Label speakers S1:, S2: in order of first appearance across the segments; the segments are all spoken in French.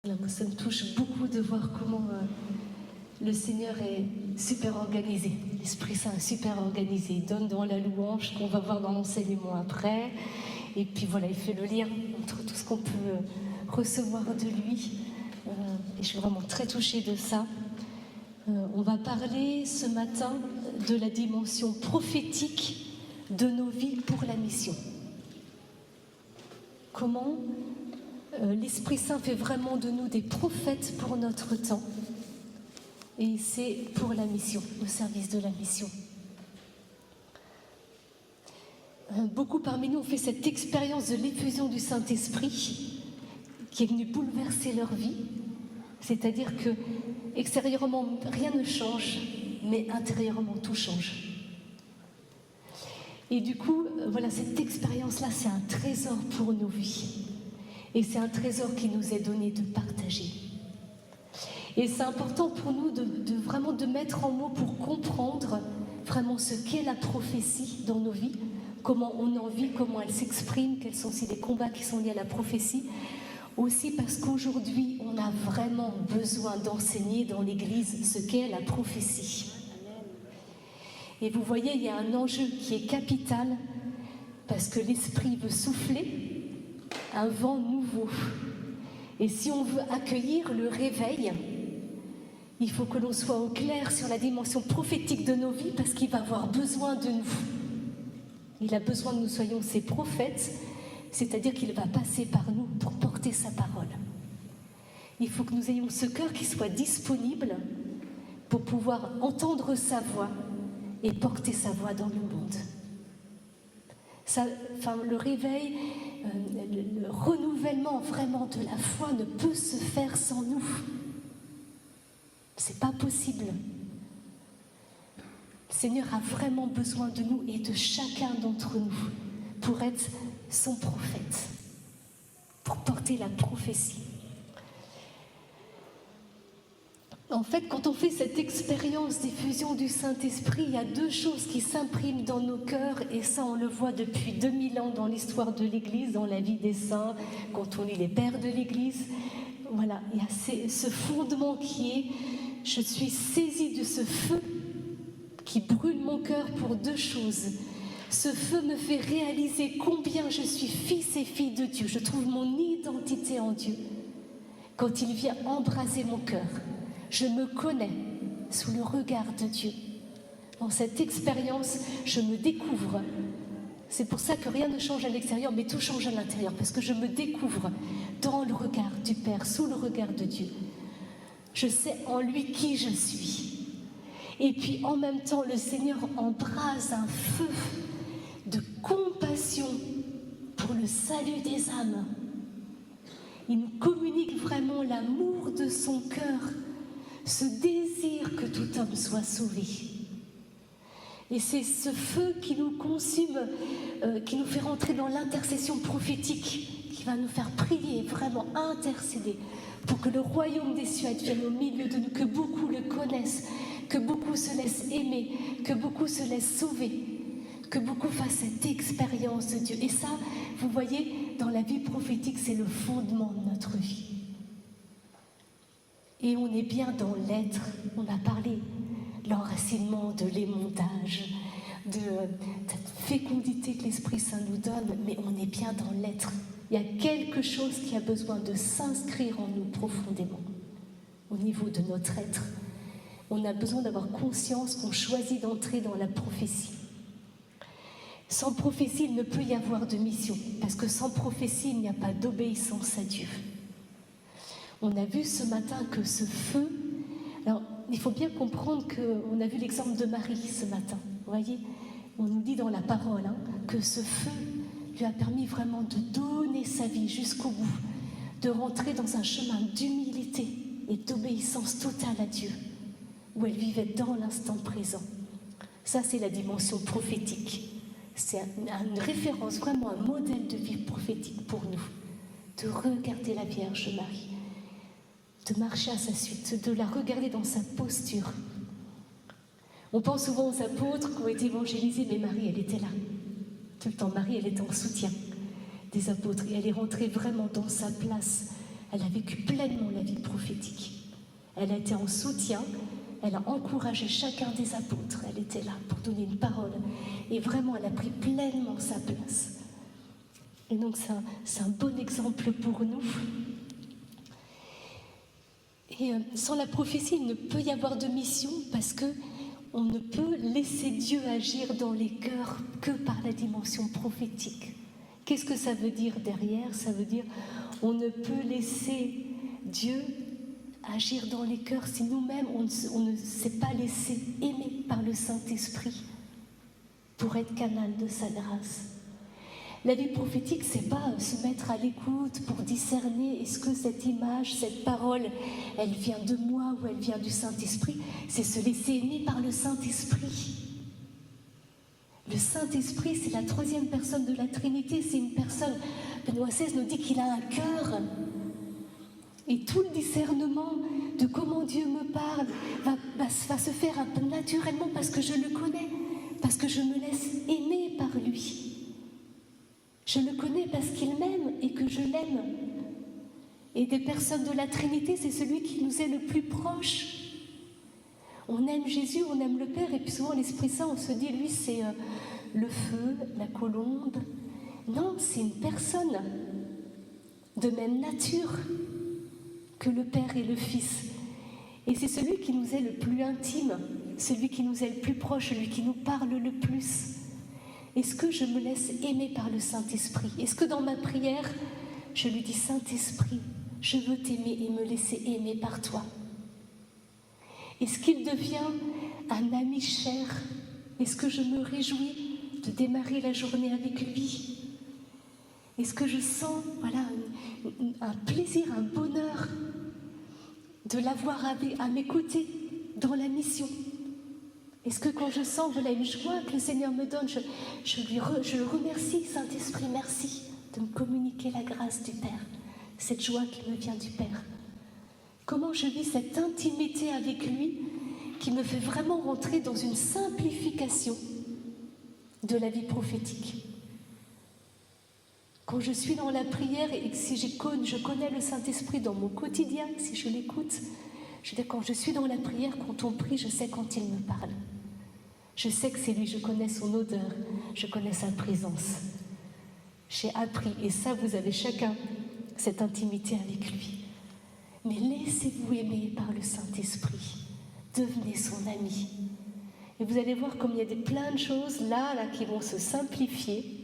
S1: Moi, ça me touche beaucoup de voir comment le Seigneur est super organisé. L'Esprit Saint est super organisé. Il donne dans la louange qu'on va voir dans l'enseignement après. Et puis voilà, il fait le lien entre tout ce qu'on peut recevoir de lui. Et je suis vraiment très touchée de ça. On va parler ce matin de la dimension prophétique de nos vies pour la mission. Comment l'Esprit Saint fait vraiment de nous des prophètes pour notre temps. Et c'est pour la mission, au service de la mission. Beaucoup parmi nous ont fait cette expérience de l'effusion du Saint-Esprit qui est venue bouleverser leur vie. C'est-à-dire que extérieurement, rien ne change, mais intérieurement, tout change. Et du coup, voilà, cette expérience-là, c'est un trésor pour nos vies. Et c'est un trésor qui nous est donné de partager. Et c'est important pour nous de vraiment de mettre en mots pour comprendre vraiment ce qu'est la prophétie dans nos vies, comment on en vit, comment elle s'exprime, quels sont aussi les combats qui sont liés à la prophétie. Aussi parce qu'aujourd'hui, on a vraiment besoin d'enseigner dans l'Église ce qu'est la prophétie. Et vous voyez, il y a un enjeu qui est capital parce que l'Esprit veut souffler un vent nouveau. Et si on veut accueillir le réveil, il faut que l'on soit au clair sur la dimension prophétique de nos vies parce qu'il va avoir besoin de nous. Il a besoin que nous soyons ses prophètes, c'est-à-dire qu'il va passer par nous pour porter sa parole. Il faut que nous ayons ce cœur qui soit disponible pour pouvoir entendre sa voix et porter sa voix dans le monde. Le réveil, le renouvellement vraiment de la foi ne peut se faire sans nous. C'est pas possible. Le Seigneur a vraiment besoin de nous et de chacun d'entre nous pour être son prophète, pour porter la prophétie. En fait, quand on fait cette expérience d'effusion du Saint-Esprit, il y a deux choses qui s'impriment dans nos cœurs, et ça on le voit depuis 2000 ans dans l'histoire de l'Église, dans la vie des saints, quand on lit les pères de l'Église. Voilà, il y a ce fondement qui est « je suis saisie de ce feu qui brûle mon cœur pour deux choses ». Ce feu me fait réaliser combien je suis fils et fille de Dieu. Je trouve mon identité en Dieu. Quand il vient embraser mon cœur, je me connais sous le regard de Dieu. Dans cette expérience, je me découvre. C'est pour ça que rien ne change à l'extérieur, mais tout change à l'intérieur, parce que je me découvre dans le regard du Père, sous le regard de Dieu. Je sais en lui qui je suis. Et puis en même temps, le Seigneur embrase un feu de compassion pour le salut des âmes. Il nous communique vraiment l'amour de son cœur, ce désir que tout homme soit sauvé. Et c'est ce feu qui nous consume, qui nous fait rentrer dans l'intercession prophétique, qui va nous faire prier, vraiment intercéder, pour que le royaume des cieux advienne au milieu de nous, que beaucoup le connaissent, que beaucoup se laissent aimer, que beaucoup se laissent sauver, que beaucoup fassent cette expérience de Dieu. Et ça, vous voyez, dans la vie prophétique, c'est le fondement de notre vie. Et on est bien dans l'être. On a parlé de l'enracinement, de l'émondage, de cette fécondité que l'Esprit Saint nous donne, mais on est bien dans l'être. Il y a quelque chose qui a besoin de s'inscrire en nous profondément, au niveau de notre être. On a besoin d'avoir conscience qu'on choisit d'entrer dans la prophétie. Sans prophétie, il ne peut y avoir de mission, parce que sans prophétie, il n'y a pas d'obéissance à Dieu. On a vu ce matin que ce feu... Alors, il faut bien comprendre qu'on a vu l'exemple de Marie ce matin. Vous voyez, on nous dit dans la parole que ce feu lui a permis vraiment de donner sa vie jusqu'au bout, de rentrer dans un chemin d'humilité et d'obéissance totale à Dieu, où elle vivait dans l'instant présent. Ça, c'est la dimension prophétique. C'est une référence, vraiment un modèle de vie prophétique pour nous. De regarder la Vierge Marie, de marcher à sa suite, de la regarder dans sa posture. On pense souvent aux apôtres qui ont été évangélisés, mais Marie, elle était là. Tout le temps, Marie, elle était en soutien des apôtres. Et elle est rentrée vraiment dans sa place. elle a vécu pleinement la vie prophétique. Elle a été en soutien, elle a encouragé chacun des apôtres, elle était là pour donner une parole. Et vraiment, elle a pris pleinement sa place. Et donc, c'est un bon exemple pour nous. Et sans la prophétie, il ne peut y avoir de mission parce qu'on ne peut laisser Dieu agir dans les cœurs que par la dimension prophétique. Qu'est-ce que ça veut dire derrière? Ça veut dire on ne peut laisser Dieu agir dans les cœurs si nous-mêmes on ne s'est pas laissé aimer par le Saint-Esprit pour être canal de sa grâce. La vie prophétique, c'est pas se mettre à l'écoute pour discerner est-ce que cette image, cette parole, elle vient de moi ou elle vient du Saint-Esprit. C'est se laisser aimer par le Saint-Esprit. Le Saint-Esprit, c'est la troisième personne de la Trinité, c'est une personne. Benoît XVI nous dit qu'il a un cœur. Et tout le discernement de comment Dieu me parle va se faire un peu naturellement parce que je le connais, parce que je me laisse aimer par lui. Je le connais parce qu'il m'aime et que je l'aime. Et des personnes de la Trinité, c'est celui qui nous est le plus proche. On aime Jésus, on aime le Père, et puis souvent l'Esprit Saint, on se dit, lui, c'est le feu, la colombe. Non, c'est une personne de même nature que le Père et le Fils. Et c'est celui qui nous est le plus intime, celui qui nous est le plus proche, celui qui nous parle le plus. Est-ce que je me laisse aimer par le Saint-Esprit? Est-ce que dans ma prière, je lui dis, Saint-Esprit, je veux t'aimer et me laisser aimer par toi? Est-ce qu'il devient un ami cher? Est-ce que je me réjouis de démarrer la journée avec lui? Est-ce que je sens un plaisir, un bonheur de l'avoir à mes côtés dans la mission? Est-ce que quand je sens une joie que le Seigneur me donne, je le remercie, Saint-Esprit, merci de me communiquer la grâce du Père, cette joie qui me vient du Père. Comment je vis cette intimité avec lui qui me fait vraiment rentrer dans une simplification de la vie prophétique. Quand je suis dans la prière et que si je connais le Saint-Esprit dans mon quotidien, si je l'écoute, je veux dire, quand je suis dans la prière, quand on prie, je sais quand il me parle. Je sais que c'est lui, je connais son odeur, je connais sa présence. J'ai appris, et ça, vous avez chacun cette intimité avec lui. Mais laissez-vous aimer par le Saint-Esprit. Devenez son ami. Et vous allez voir comme il y a plein de choses là qui vont se simplifier.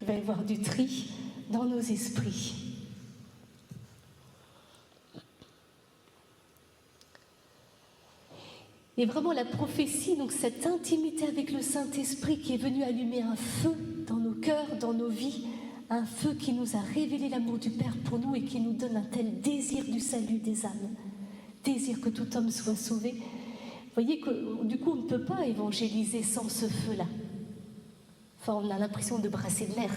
S1: Il va y avoir du tri dans nos esprits. Et vraiment la prophétie, donc cette intimité avec le Saint-Esprit qui est venu allumer un feu dans nos cœurs, dans nos vies, un feu qui nous a révélé l'amour du Père pour nous et qui nous donne un tel désir du salut des âmes, désir que tout homme soit sauvé. Vous voyez que du coup on ne peut pas évangéliser sans ce feu-là. Enfin, on a l'impression de brasser de l'air,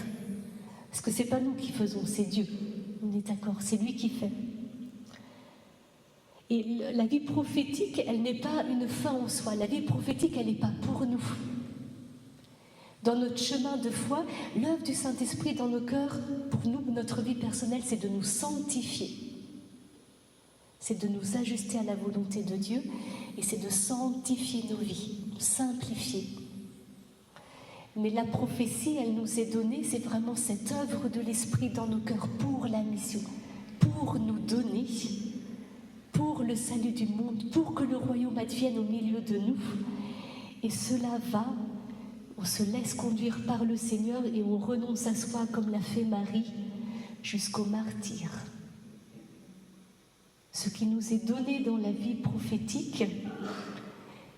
S1: parce que c'est pas nous qui faisons, c'est Dieu. On est d'accord, c'est lui qui fait. Et la vie prophétique, elle n'est pas une fin en soi. La vie prophétique, elle n'est pas pour nous. Dans notre chemin de foi, l'œuvre du Saint-Esprit dans nos cœurs, pour nous, notre vie personnelle, c'est de nous sanctifier. C'est de nous ajuster à la volonté de Dieu et c'est de sanctifier nos vies, simplifier. Mais la prophétie, elle nous est donnée, c'est vraiment cette œuvre de l'Esprit dans nos cœurs pour la mission, pour nous donner, pour le salut du monde, pour que le royaume advienne au milieu de nous. Et cela va, on se laisse conduire par le Seigneur et on renonce à soi comme l'a fait Marie jusqu'au martyre. Ce qui nous est donné dans la vie prophétique,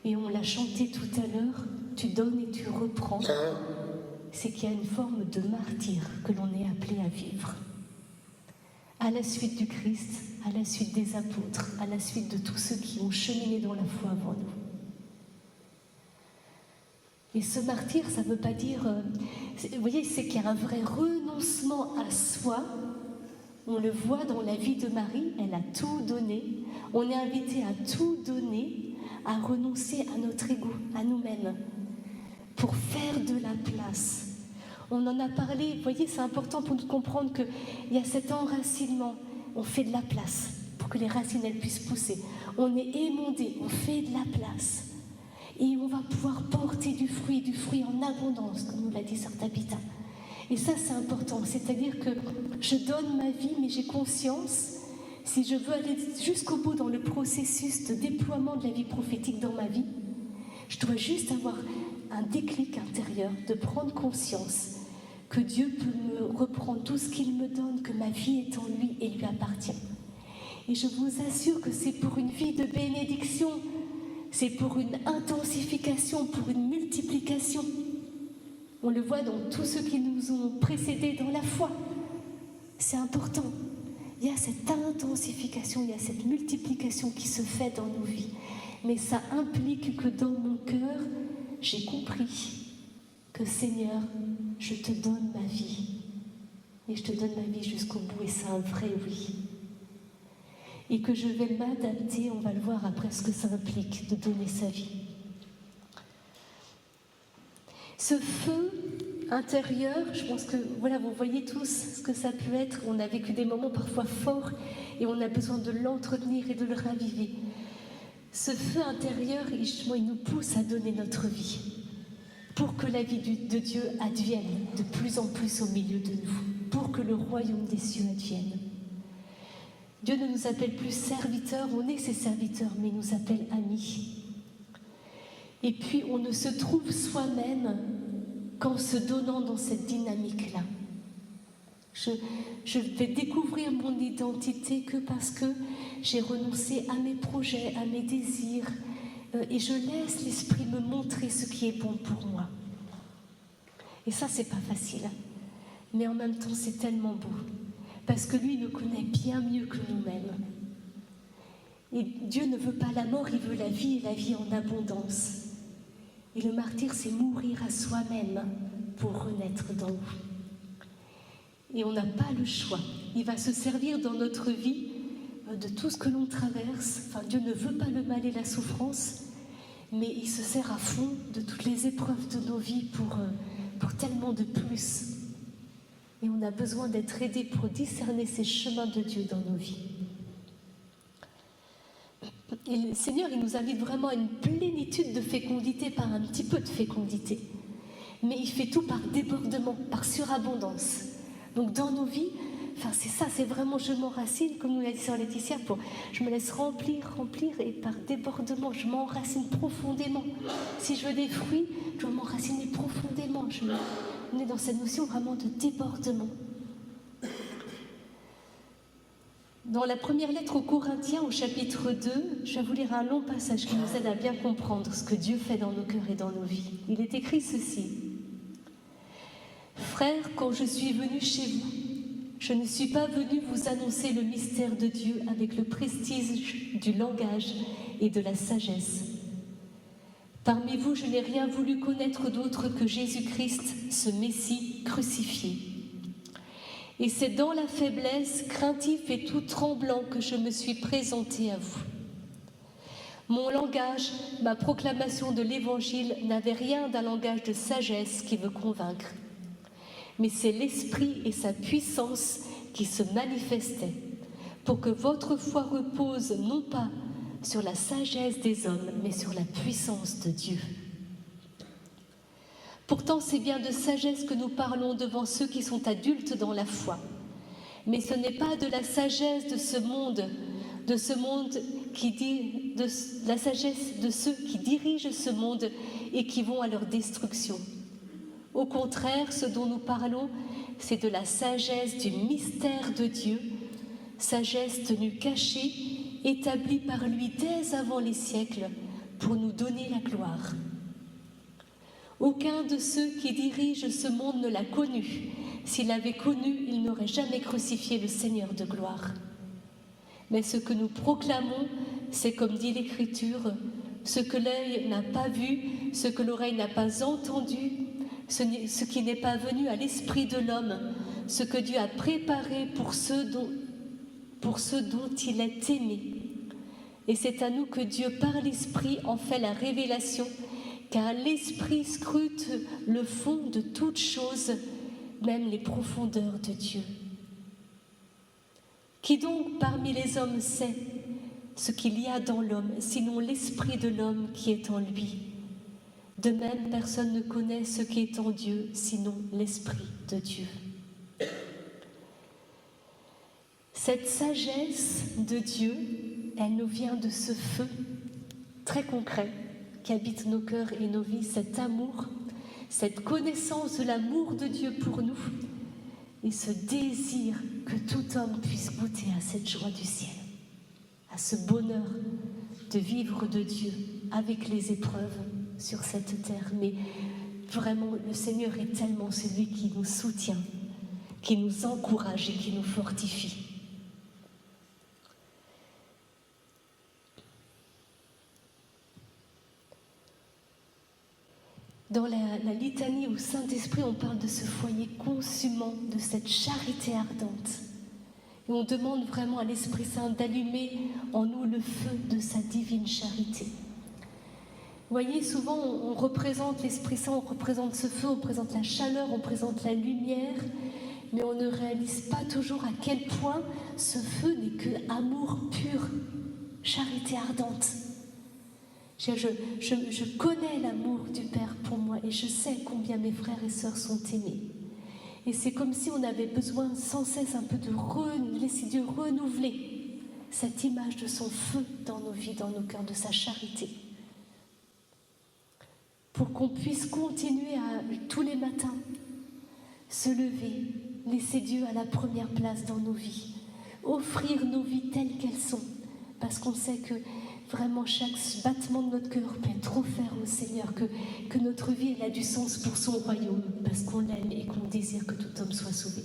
S1: et on l'a chanté tout à l'heure, tu donnes et tu reprends, c'est qu'il y a une forme de martyre que l'on est appelé à vivre. À la suite du Christ, à la suite des apôtres, à la suite de tous ceux qui ont cheminé dans la foi avant nous. Et ce martyr, ça ne veut pas dire... vous voyez, c'est qu'il y a un vrai renoncement à soi. On le voit dans la vie de Marie, elle a tout donné. On est invité à tout donner, à renoncer à notre ego, à nous-mêmes, pour faire de la place. On en a parlé, vous voyez, c'est important pour nous comprendre qu'il y a cet enracinement. on fait de la place pour que les racines elles puissent pousser. On est émondé, on fait de la place. Et on va pouvoir porter du fruit en abondance, comme nous l'a dit Sœur Tabitha. Et ça, c'est important. C'est-à-dire que je donne ma vie, mais j'ai conscience, si je veux aller jusqu'au bout dans le processus de déploiement de la vie prophétique dans ma vie, je dois juste avoir un déclic intérieur, de prendre conscience que Dieu peut me reprendre tout ce qu'il me donne, que ma vie est en lui et lui appartient. Et je vous assure que c'est pour une vie de bénédiction, c'est pour une intensification, pour une multiplication. On le voit dans tous ceux qui nous ont précédés dans la foi. C'est important. Il y a cette intensification, il y a cette multiplication qui se fait dans nos vies. Mais ça implique que dans mon cœur, j'ai compris que Seigneur, je te donne ma vie. Et je te donne ma vie jusqu'au bout, et c'est un vrai oui. Et que je vais m'adapter, on va le voir après ce que ça implique de donner sa vie. Ce feu intérieur, je pense que voilà, vous voyez tous ce que ça peut être. On a vécu des moments parfois forts et on a besoin de l'entretenir et de le raviver. Ce feu intérieur, justement, il nous pousse à donner notre vie pour que la vie de Dieu advienne de plus en plus au milieu de nous, pour que le royaume des cieux advienne. Dieu ne nous appelle plus serviteurs, on est ses serviteurs, mais il nous appelle amis. Et puis on ne se trouve soi-même qu'en se donnant dans cette dynamique-là. Je vais découvrir mon identité que parce que j'ai renoncé à mes projets, à mes désirs, et je laisse l'Esprit me montrer ce qui est bon pour moi. Et ça, c'est pas facile, mais en même temps, c'est tellement beau. Parce que lui nous connaît bien mieux que nous-mêmes. Et Dieu ne veut pas la mort, il veut la vie et la vie en abondance. Et le martyre, c'est mourir à soi-même pour renaître dans nous. Et on n'a pas le choix. Il va se servir dans notre vie de tout ce que l'on traverse. Enfin, Dieu ne veut pas le mal et la souffrance, mais il se sert à fond de toutes les épreuves de nos vies pour tellement de plus. Et on a besoin d'être aidé pour discerner ces chemins de Dieu dans nos vies. Et le Seigneur, il nous invite vraiment à une plénitude de fécondité par un petit peu de fécondité. Mais il fait tout par débordement, par surabondance. Donc dans nos vies, enfin c'est ça, c'est vraiment je m'enracine, comme nous l'a dit Sœur Laetitia, je me laisse remplir, et par débordement, je m'enracine profondément. Si je veux des fruits, je dois m'enraciner profondément. On est dans cette notion vraiment de débordement. Dans la première lettre aux Corinthiens, au chapitre 2, je vais vous lire un long passage qui nous aide à bien comprendre ce que Dieu fait dans nos cœurs et dans nos vies. Il est écrit ceci. « Frères, quand je suis venu chez vous, je ne suis pas venu vous annoncer le mystère de Dieu avec le prestige du langage et de la sagesse. Parmi vous, je n'ai rien voulu connaître d'autre que Jésus-Christ, ce Messie crucifié. Et c'est dans la faiblesse, craintif et tout tremblant que je me suis présenté à vous. Mon langage, ma proclamation de l'Évangile n'avait rien d'un langage de sagesse qui veut convaincre. Mais c'est l'Esprit et sa puissance qui se manifestaient pour que votre foi repose non pas sur la sagesse des hommes, mais sur la puissance de Dieu. Pourtant, c'est bien de sagesse que nous parlons devant ceux qui sont adultes dans la foi. Mais ce n'est pas de la sagesse de ce monde qui dit, de la sagesse de ceux qui dirigent ce monde et qui vont à leur destruction. Au contraire, ce dont nous parlons, c'est de la sagesse du mystère de Dieu, sagesse tenue cachée, établie par lui dès avant les siècles pour nous donner la gloire. Aucun de ceux qui dirigent ce monde ne l'a connu. S'il l'avait connu, il n'aurait jamais crucifié le Seigneur de gloire. Mais ce que nous proclamons, c'est comme dit l'Écriture, ce que l'œil n'a pas vu, ce que l'oreille n'a pas entendu, ce qui n'est pas venu à l'esprit de l'homme, ce que Dieu a préparé pour ceux dont il est aimé. Et c'est à nous que Dieu, par l'Esprit, en fait la révélation, car l'Esprit scrute le fond de toutes choses, même les profondeurs de Dieu. Qui donc parmi les hommes sait ce qu'il y a dans l'homme, sinon l'esprit de l'homme qui est en lui? De même, personne ne connaît ce qui est en Dieu, sinon l'esprit de Dieu. Cette sagesse de Dieu, elle nous vient de ce feu très concret qui habite nos cœurs et nos vies, cet amour, cette connaissance de l'amour de Dieu pour nous et ce désir que tout homme puisse goûter à cette joie du ciel, à ce bonheur de vivre de Dieu avec les épreuves sur cette terre. Mais vraiment, le Seigneur est tellement celui qui nous soutient, qui nous encourage et qui nous fortifie. Dans la litanie au Saint-Esprit, on parle de ce foyer consumant, de cette charité ardente. Et on demande vraiment à l'Esprit Saint d'allumer en nous le feu de sa divine charité. Vous voyez, souvent on représente l'Esprit Saint, on représente ce feu, on représente la chaleur, on représente la lumière, mais on ne réalise pas toujours à quel point ce feu n'est que amour pur, charité ardente. Je connais l'amour du Père pour moi et je sais combien mes frères et sœurs sont aimés. Et c'est comme si on avait besoin sans cesse un peu de laisser Dieu renouveler cette image de son feu dans nos vies, dans nos cœurs, de sa charité. Pour qu'on puisse continuer à, tous les matins, se lever, laisser Dieu à la première place dans nos vies, offrir nos vies telles qu'elles sont, parce qu'on sait que vraiment, chaque battement de notre cœur peut être offert au Seigneur, que notre vie elle a du sens pour son royaume, parce qu'on l'aime et qu'on désire que tout homme soit sauvé.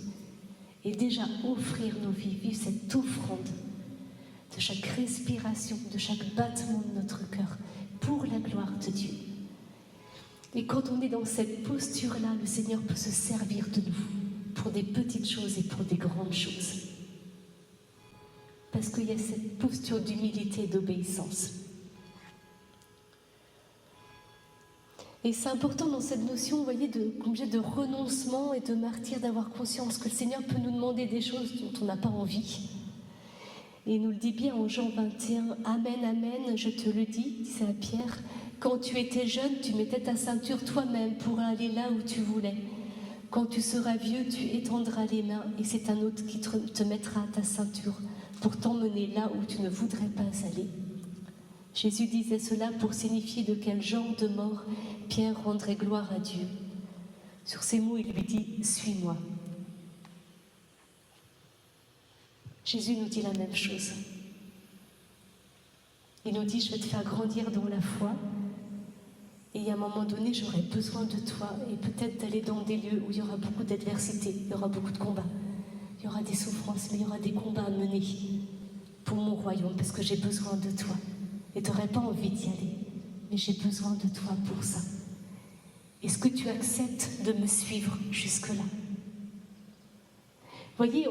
S1: Et déjà offrir nos vies, vivre cette offrande de chaque respiration, de chaque battement de notre cœur, pour la gloire de Dieu. Et quand on est dans cette posture-là, le Seigneur peut se servir de nous pour des petites choses et pour des grandes choses. Parce qu'il y a cette posture d'humilité et d'obéissance. Et c'est important dans cette notion, vous voyez, de renoncement et de martyr, d'avoir conscience que le Seigneur peut nous demander des choses dont on n'a pas envie. Et il nous le dit bien en Jean 21, « Amen, Amen, je te le dis, disait à Pierre, quand tu étais jeune, tu mettais ta ceinture toi-même pour aller là où tu voulais. Quand tu seras vieux, tu étendras les mains et c'est un autre qui te mettra ta ceinture pour t'emmener là où tu ne voudrais pas aller. » Jésus disait cela pour signifier de quel genre de mort Pierre rendrait gloire à Dieu. Sur ces mots, il lui dit « Suis-moi ». Jésus nous dit la même chose. Il nous dit « Je vais te faire grandir dans la foi et à un moment donné, j'aurai besoin de toi et peut-être d'aller dans des lieux où il y aura beaucoup d'adversité, il y aura beaucoup de combats. Il y aura des souffrances, mais il y aura des combats à mener pour mon royaume, parce que j'ai besoin de toi. Et tu n'aurais pas envie d'y aller, mais j'ai besoin de toi pour ça. Est-ce que tu acceptes de me suivre jusque-là? Vous voyez,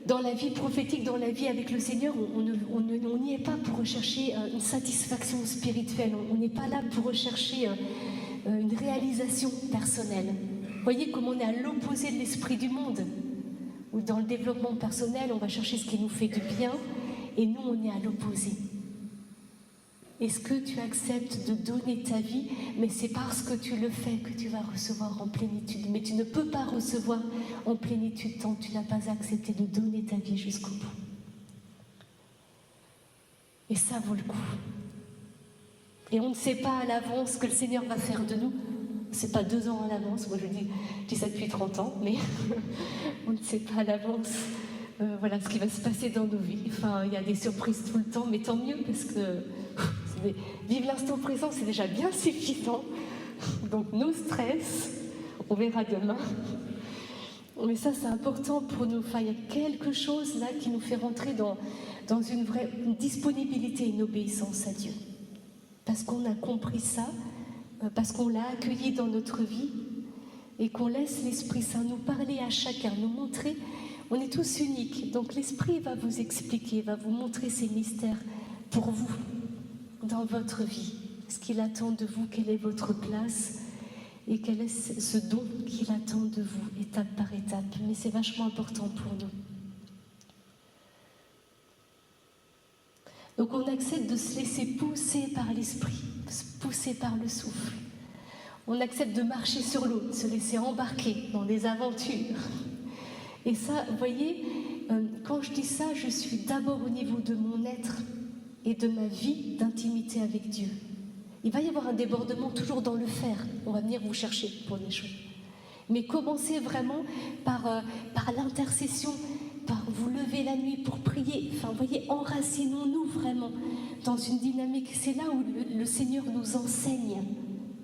S1: dans la vie prophétique, dans la vie avec le Seigneur, on n'y est pas pour rechercher une satisfaction spirituelle. On n'est pas là pour rechercher une réalisation personnelle. Vous voyez comme on est à l'opposé de l'esprit du monde. Ou dans le développement personnel, on va chercher ce qui nous fait du bien, et nous, on est à l'opposé. Est-ce que tu acceptes de donner ta vie, mais c'est parce que tu le fais que tu vas recevoir en plénitude. Mais tu ne peux pas recevoir en plénitude tant que tu n'as pas accepté de donner ta vie jusqu'au bout. Et ça vaut le coup. Et on ne sait pas à l'avance ce que le Seigneur va faire de nous. C'est pas 2 ans à l'avance, moi je dis ça depuis 30 ans, mais on ne sait pas à l'avance voilà, ce qui va se passer dans nos vies. Enfin, il y a des surprises tout le temps, mais tant mieux, parce que vivre l'instant présent, c'est déjà bien suffisant. Donc, no stress, on verra demain. Mais ça, c'est important pour nous. Enfin, il y a quelque chose là qui nous fait rentrer dans une vraie disponibilité, une obéissance à Dieu. Parce qu'on a compris ça, parce qu'on l'a accueilli dans notre vie et qu'on laisse l'Esprit Saint nous parler à chacun, nous montrer. On est tous uniques, donc l'Esprit va vous expliquer, va vous montrer ces mystères pour vous, dans votre vie. Ce qu'il attend de vous, quelle est votre place et quel est ce don qu'il attend de vous, étape par étape. Mais c'est vachement important pour nous. Donc on accepte de se laisser pousser par l'esprit, pousser par le souffle. On accepte de marcher sur l'eau, de se laisser embarquer dans des aventures. Et ça, vous voyez, quand je dis ça, je suis d'abord au niveau de mon être et de ma vie d'intimité avec Dieu. Il va y avoir un débordement toujours dans le faire. On va venir vous chercher pour des choses. Mais commencez vraiment par l'intercession, par vous lever la nuit pour prier. Enfin, vous voyez, enracinons-nous vraiment dans une dynamique. C'est là où le Seigneur nous enseigne.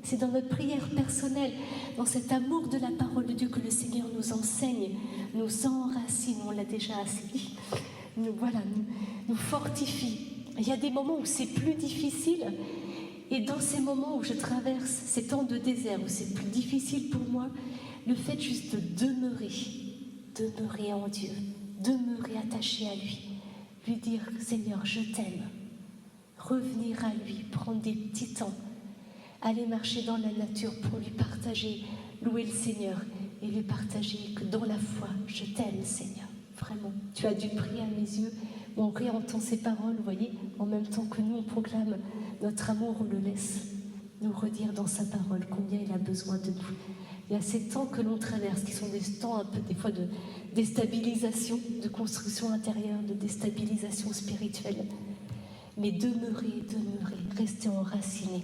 S1: C'est dans notre prière personnelle, dans cet amour de la parole de Dieu que le Seigneur nous enseigne, nous enracine, on l'a déjà assez dit, nous fortifie. Il y a des moments où c'est plus difficile, et dans ces moments où je traverse ces temps de désert, où c'est plus difficile pour moi, le fait juste de demeurer en Dieu, demeurer attaché à lui dire « Seigneur, je t'aime », revenir à lui, prendre des petits temps, aller marcher dans la nature pour lui partager, louer le Seigneur et lui partager que dans la foi, je t'aime Seigneur, vraiment. Tu as dû prier à mes yeux, on réentend ces paroles, vous voyez, en même temps que nous on proclame notre amour, on le laisse nous redire dans sa parole combien il a besoin de nous. Il y a ces temps que l'on traverse qui sont des temps un peu des fois de déstabilisation, de construction intérieure, de déstabilisation spirituelle. Mais demeurer, rester enraciné.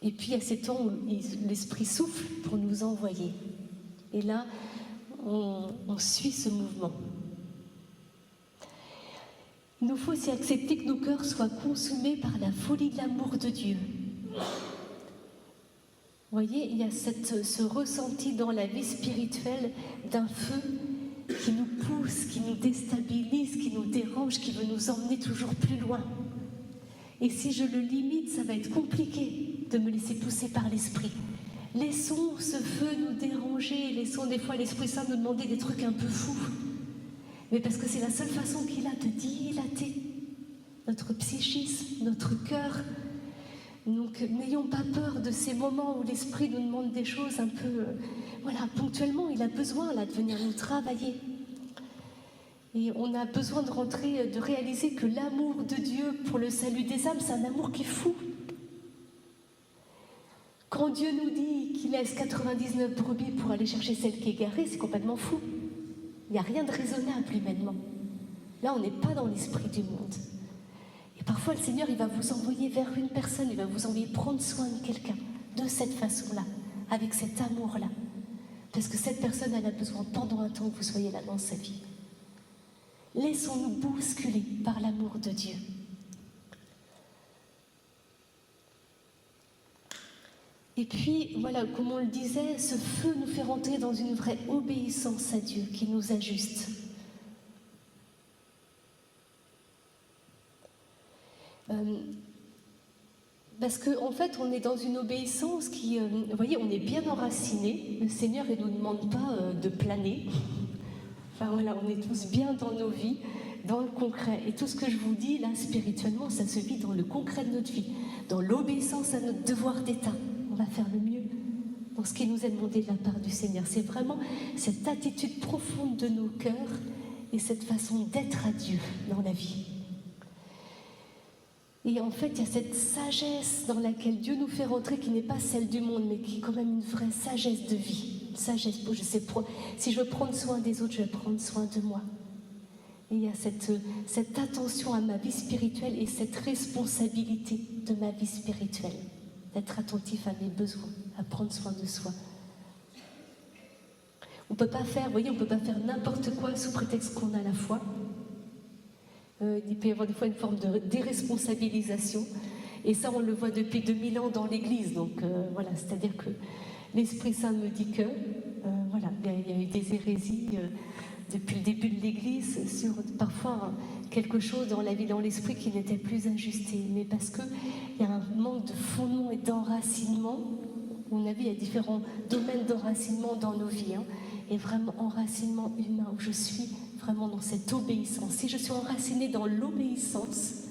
S1: Et puis il y a ces temps où l'Esprit souffle pour nous envoyer. Et là, on suit ce mouvement. Il nous faut aussi accepter que nos cœurs soient consumés par la folie de l'amour de Dieu. Vous voyez, il y a ce ressenti dans la vie spirituelle d'un feu qui nous pousse, qui nous déstabilise, qui nous dérange, qui veut nous emmener toujours plus loin. Et si je le limite, ça va être compliqué de me laisser pousser par l'Esprit. Laissons ce feu nous déranger, laissons des fois l'Esprit Saint nous demander des trucs un peu fous. Mais parce que c'est la seule façon qu'il a de dilater notre psychisme, notre cœur. Donc n'ayons pas peur de ces moments où l'Esprit nous demande des choses un peu... ponctuellement, il a besoin là de venir nous travailler. Et on a besoin de rentrer, de réaliser que l'amour de Dieu pour le salut des âmes, c'est un amour qui est fou. Quand Dieu nous dit qu'il laisse 99 brebis pour aller chercher celle qui est égarée, c'est complètement fou. Il n'y a rien de raisonnable humainement. Là, on n'est pas dans l'esprit du monde. Et parfois, le Seigneur, il va vous envoyer vers une personne, il va vous envoyer prendre soin de quelqu'un, de cette façon-là, avec cet amour-là. Parce que cette personne, elle a besoin pendant un temps que vous soyez là dans sa vie. Laissons-nous bousculer par l'amour de Dieu. Et puis, voilà, comme on le disait, ce feu nous fait rentrer dans une vraie obéissance à Dieu qui nous ajuste. Parce qu'en fait, on est dans une obéissance qui, vous voyez, on est bien enraciné. Le Seigneur, il ne nous demande pas de planer. Enfin voilà, on est tous bien dans nos vies, dans le concret. Et tout ce que je vous dis, là, spirituellement, ça se vit dans le concret de notre vie, dans l'obéissance à notre devoir d'État. On va faire le mieux dans ce qui nous est demandé de la part du Seigneur. C'est vraiment cette attitude profonde de nos cœurs et cette façon d'être à Dieu dans la vie. Et en fait, il y a cette sagesse dans laquelle Dieu nous fait rentrer qui n'est pas celle du monde, mais qui est quand même une vraie sagesse de vie. Une sagesse, si je veux prendre soin des autres, je vais prendre soin de moi. Et il y a cette attention à ma vie spirituelle et cette responsabilité de ma vie spirituelle. D'être attentif à mes besoins, à prendre soin de soi. On peut pas faire, vous voyez, on ne peut pas faire n'importe quoi sous prétexte qu'on a la foi. Il peut y avoir des fois une forme de déresponsabilisation. Et ça, on le voit depuis 2000 ans dans l'Église. Donc voilà, c'est-à-dire que l'Esprit Saint me dit que, il y a eu des hérésies depuis le début de l'Église sur parfois quelque chose dans la vie, dans l'esprit qui n'était plus ajusté. Mais parce qu'il y a un manque de fondement et d'enracinement. On a vu, il y a différents domaines d'enracinement dans nos vies. Et vraiment enracinement humain, où je suis vraiment dans cette obéissance. Si je suis enracinée dans l'obéissance,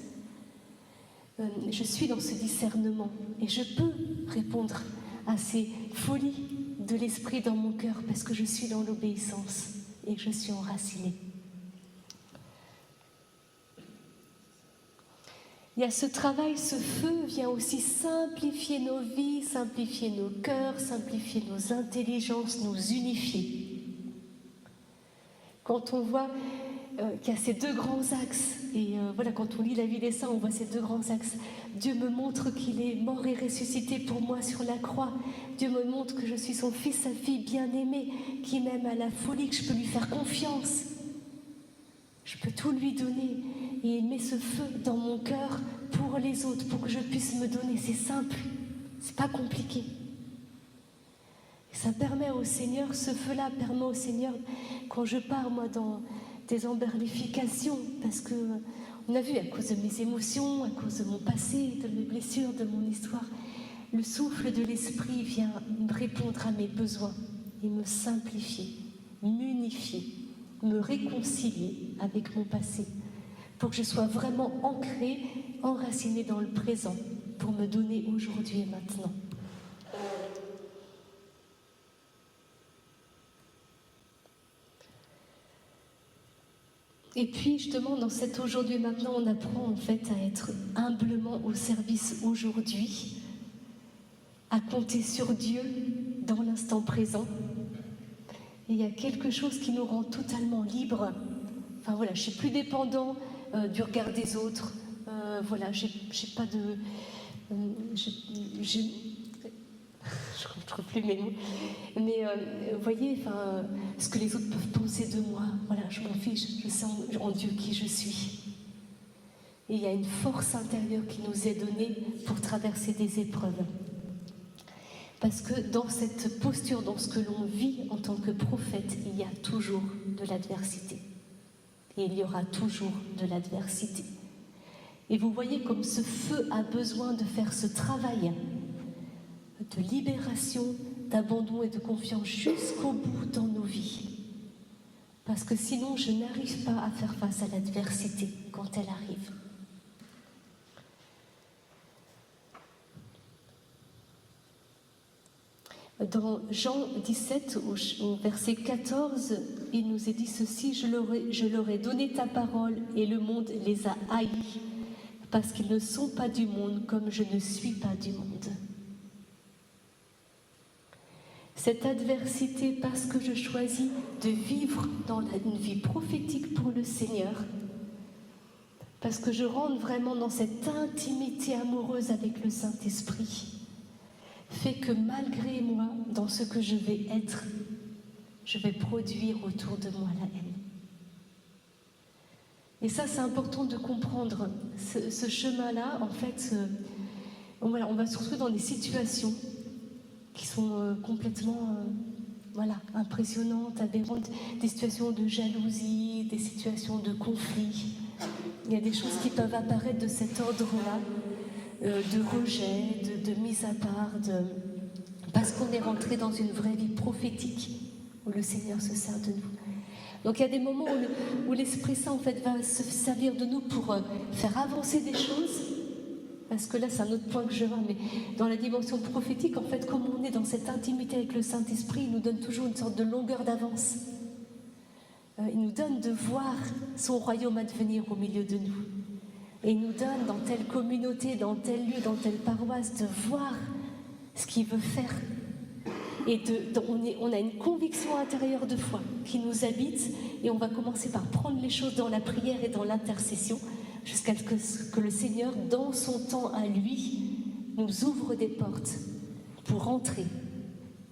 S1: je suis dans ce discernement. Et je peux répondre à ces folies de l'esprit dans mon cœur parce que je suis dans l'obéissance et que je suis enracinée. il y a ce travail, ce feu vient aussi simplifier nos vies, simplifier nos cœurs, simplifier nos intelligences, nous unifier. Quand on voit qu'il y a ces deux grands axes, et voilà, quand on lit la vie des saints, on voit ces deux grands axes. Dieu me montre qu'il est mort et ressuscité pour moi sur la croix. Dieu me montre que je suis son fils, sa fille bien-aimée, qui m'aime à la folie, que je peux lui faire confiance. Je peux tout lui donner. Et il met ce feu dans mon cœur pour les autres, pour que je puisse me donner. C'est simple, c'est pas compliqué. Et ça permet au Seigneur, ce feu-là permet au Seigneur, quand je pars moi dans des emberlifications, parce que on a vu à cause de mes émotions, à cause de mon passé, de mes blessures, de mon histoire, le souffle de l'Esprit vient me répondre à mes besoins et me simplifier, m'unifier, me réconcilier avec mon passé, pour que je sois vraiment ancrée, enracinée dans le présent, pour me donner aujourd'hui et maintenant. Et puis justement, dans cet aujourd'hui et maintenant, on apprend en fait à être humblement au service aujourd'hui, à compter sur Dieu dans l'instant présent. Et il y a quelque chose qui nous rend totalement libres. Enfin voilà, je ne suis plus dépendant du regard des autres. Voilà, j'ai pas de... je ne trouve plus mes mots. Mais vous voyez, ce que les autres peuvent penser de moi, voilà, je m'en fiche, je sais en Dieu qui je suis. Et il y a une force intérieure qui nous est donnée pour traverser des épreuves. Parce que dans cette posture, dans ce que l'on vit en tant que prophète, il y a toujours de l'adversité. Et il y aura toujours de l'adversité. Et vous voyez comme ce feu a besoin de faire ce travail de libération, d'abandon et de confiance jusqu'au bout dans nos vies. Parce que sinon, je n'arrive pas à faire face à l'adversité quand elle arrive. Dans Jean 17, au verset 14, il nous est dit ceci: je leur ai donné ta parole et le monde les a haïs, parce qu'ils ne sont pas du monde comme je ne suis pas du monde. Cette adversité, parce que je choisis de vivre dans une vie prophétique pour le Seigneur, parce que je rentre vraiment dans cette intimité amoureuse avec le Saint-Esprit, fait que malgré moi, dans ce que je vais être, je vais produire autour de moi la haine. Et ça, c'est important de comprendre. Ce chemin-là, en fait, voilà, on va se retrouver dans des situations qui sont complètement impressionnantes, aberrantes, des situations de jalousie, des situations de conflit. Il y a des choses qui peuvent apparaître de cet ordre-là, de rejet, de mise à part, parce qu'on est rentré dans une vraie vie prophétique où le Seigneur se sert de nous. Donc il y a des moments où l'Esprit Saint en fait, va se servir de nous pour faire avancer des choses, parce que là c'est un autre point que je vois, mais dans la dimension prophétique, en fait, comme on est dans cette intimité avec le Saint-Esprit, il nous donne toujours une sorte de longueur d'avance. Il nous donne de voir son royaume advenir au milieu de nous. Et il nous donne dans telle communauté, dans tel lieu, dans telle paroisse, de voir ce qu'il veut faire. Et on a une conviction intérieure de foi qui nous habite, et on va commencer par prendre les choses dans la prière et dans l'intercession, jusqu'à ce que le Seigneur, dans son temps à lui, nous ouvre des portes pour entrer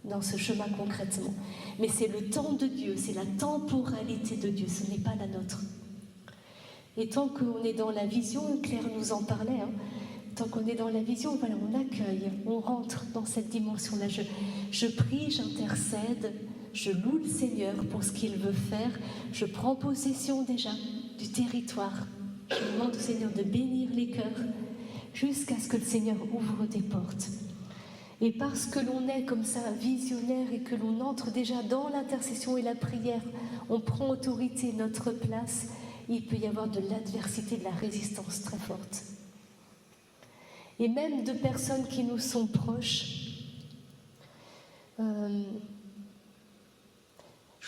S1: dans ce chemin concrètement. Mais c'est le temps de Dieu, c'est la temporalité de Dieu, ce n'est pas la nôtre. Et tant qu'on est dans la vision, Claire nous en parlait, tant qu'on est dans la vision, voilà, on accueille, on rentre dans cette dimension-là. Je prie, j'intercède, je loue le Seigneur pour ce qu'il veut faire, je prends possession déjà du territoire. Je demande au Seigneur de bénir les cœurs jusqu'à ce que le Seigneur ouvre des portes. Et parce que l'on est comme ça visionnaire et que l'on entre déjà dans l'intercession et la prière, on prend autorité, notre place, il peut y avoir de l'adversité, de la résistance très forte. Et même de personnes qui nous sont proches.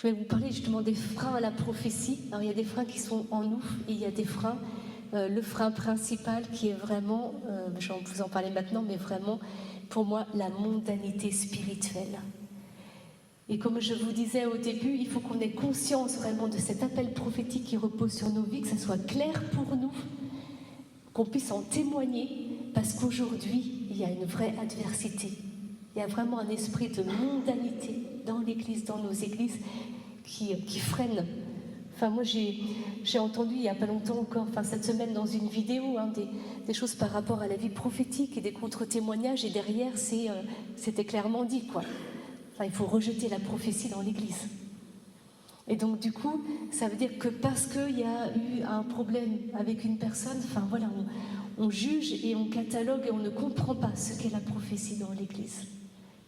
S1: Je vais vous parler justement des freins à la prophétie. Alors il y a des freins qui sont en nous et il y a des freins le frein principal qui est vraiment, je vais vous en parler maintenant, mais vraiment pour moi la mondanité spirituelle. Et comme je vous disais au début, il faut qu'on ait conscience vraiment de cet appel prophétique qui repose sur nos vies, que ça soit clair pour nous, qu'on puisse en témoigner, parce qu'aujourd'hui, il y a une vraie adversité. Il y a vraiment un esprit de mondanité dans l'Église, dans nos églises, qui freine. Enfin, moi, j'ai entendu il n'y a pas longtemps encore, enfin cette semaine dans une vidéo, des choses par rapport à la vie prophétique et des contre-témoignages, et derrière, c'était clairement dit, quoi. Enfin, il faut rejeter la prophétie dans l'Église. Et donc, du coup, ça veut dire que parce qu'il y a eu un problème avec une personne, enfin voilà, on juge et on catalogue et on ne comprend pas ce qu'est la prophétie dans l'Église.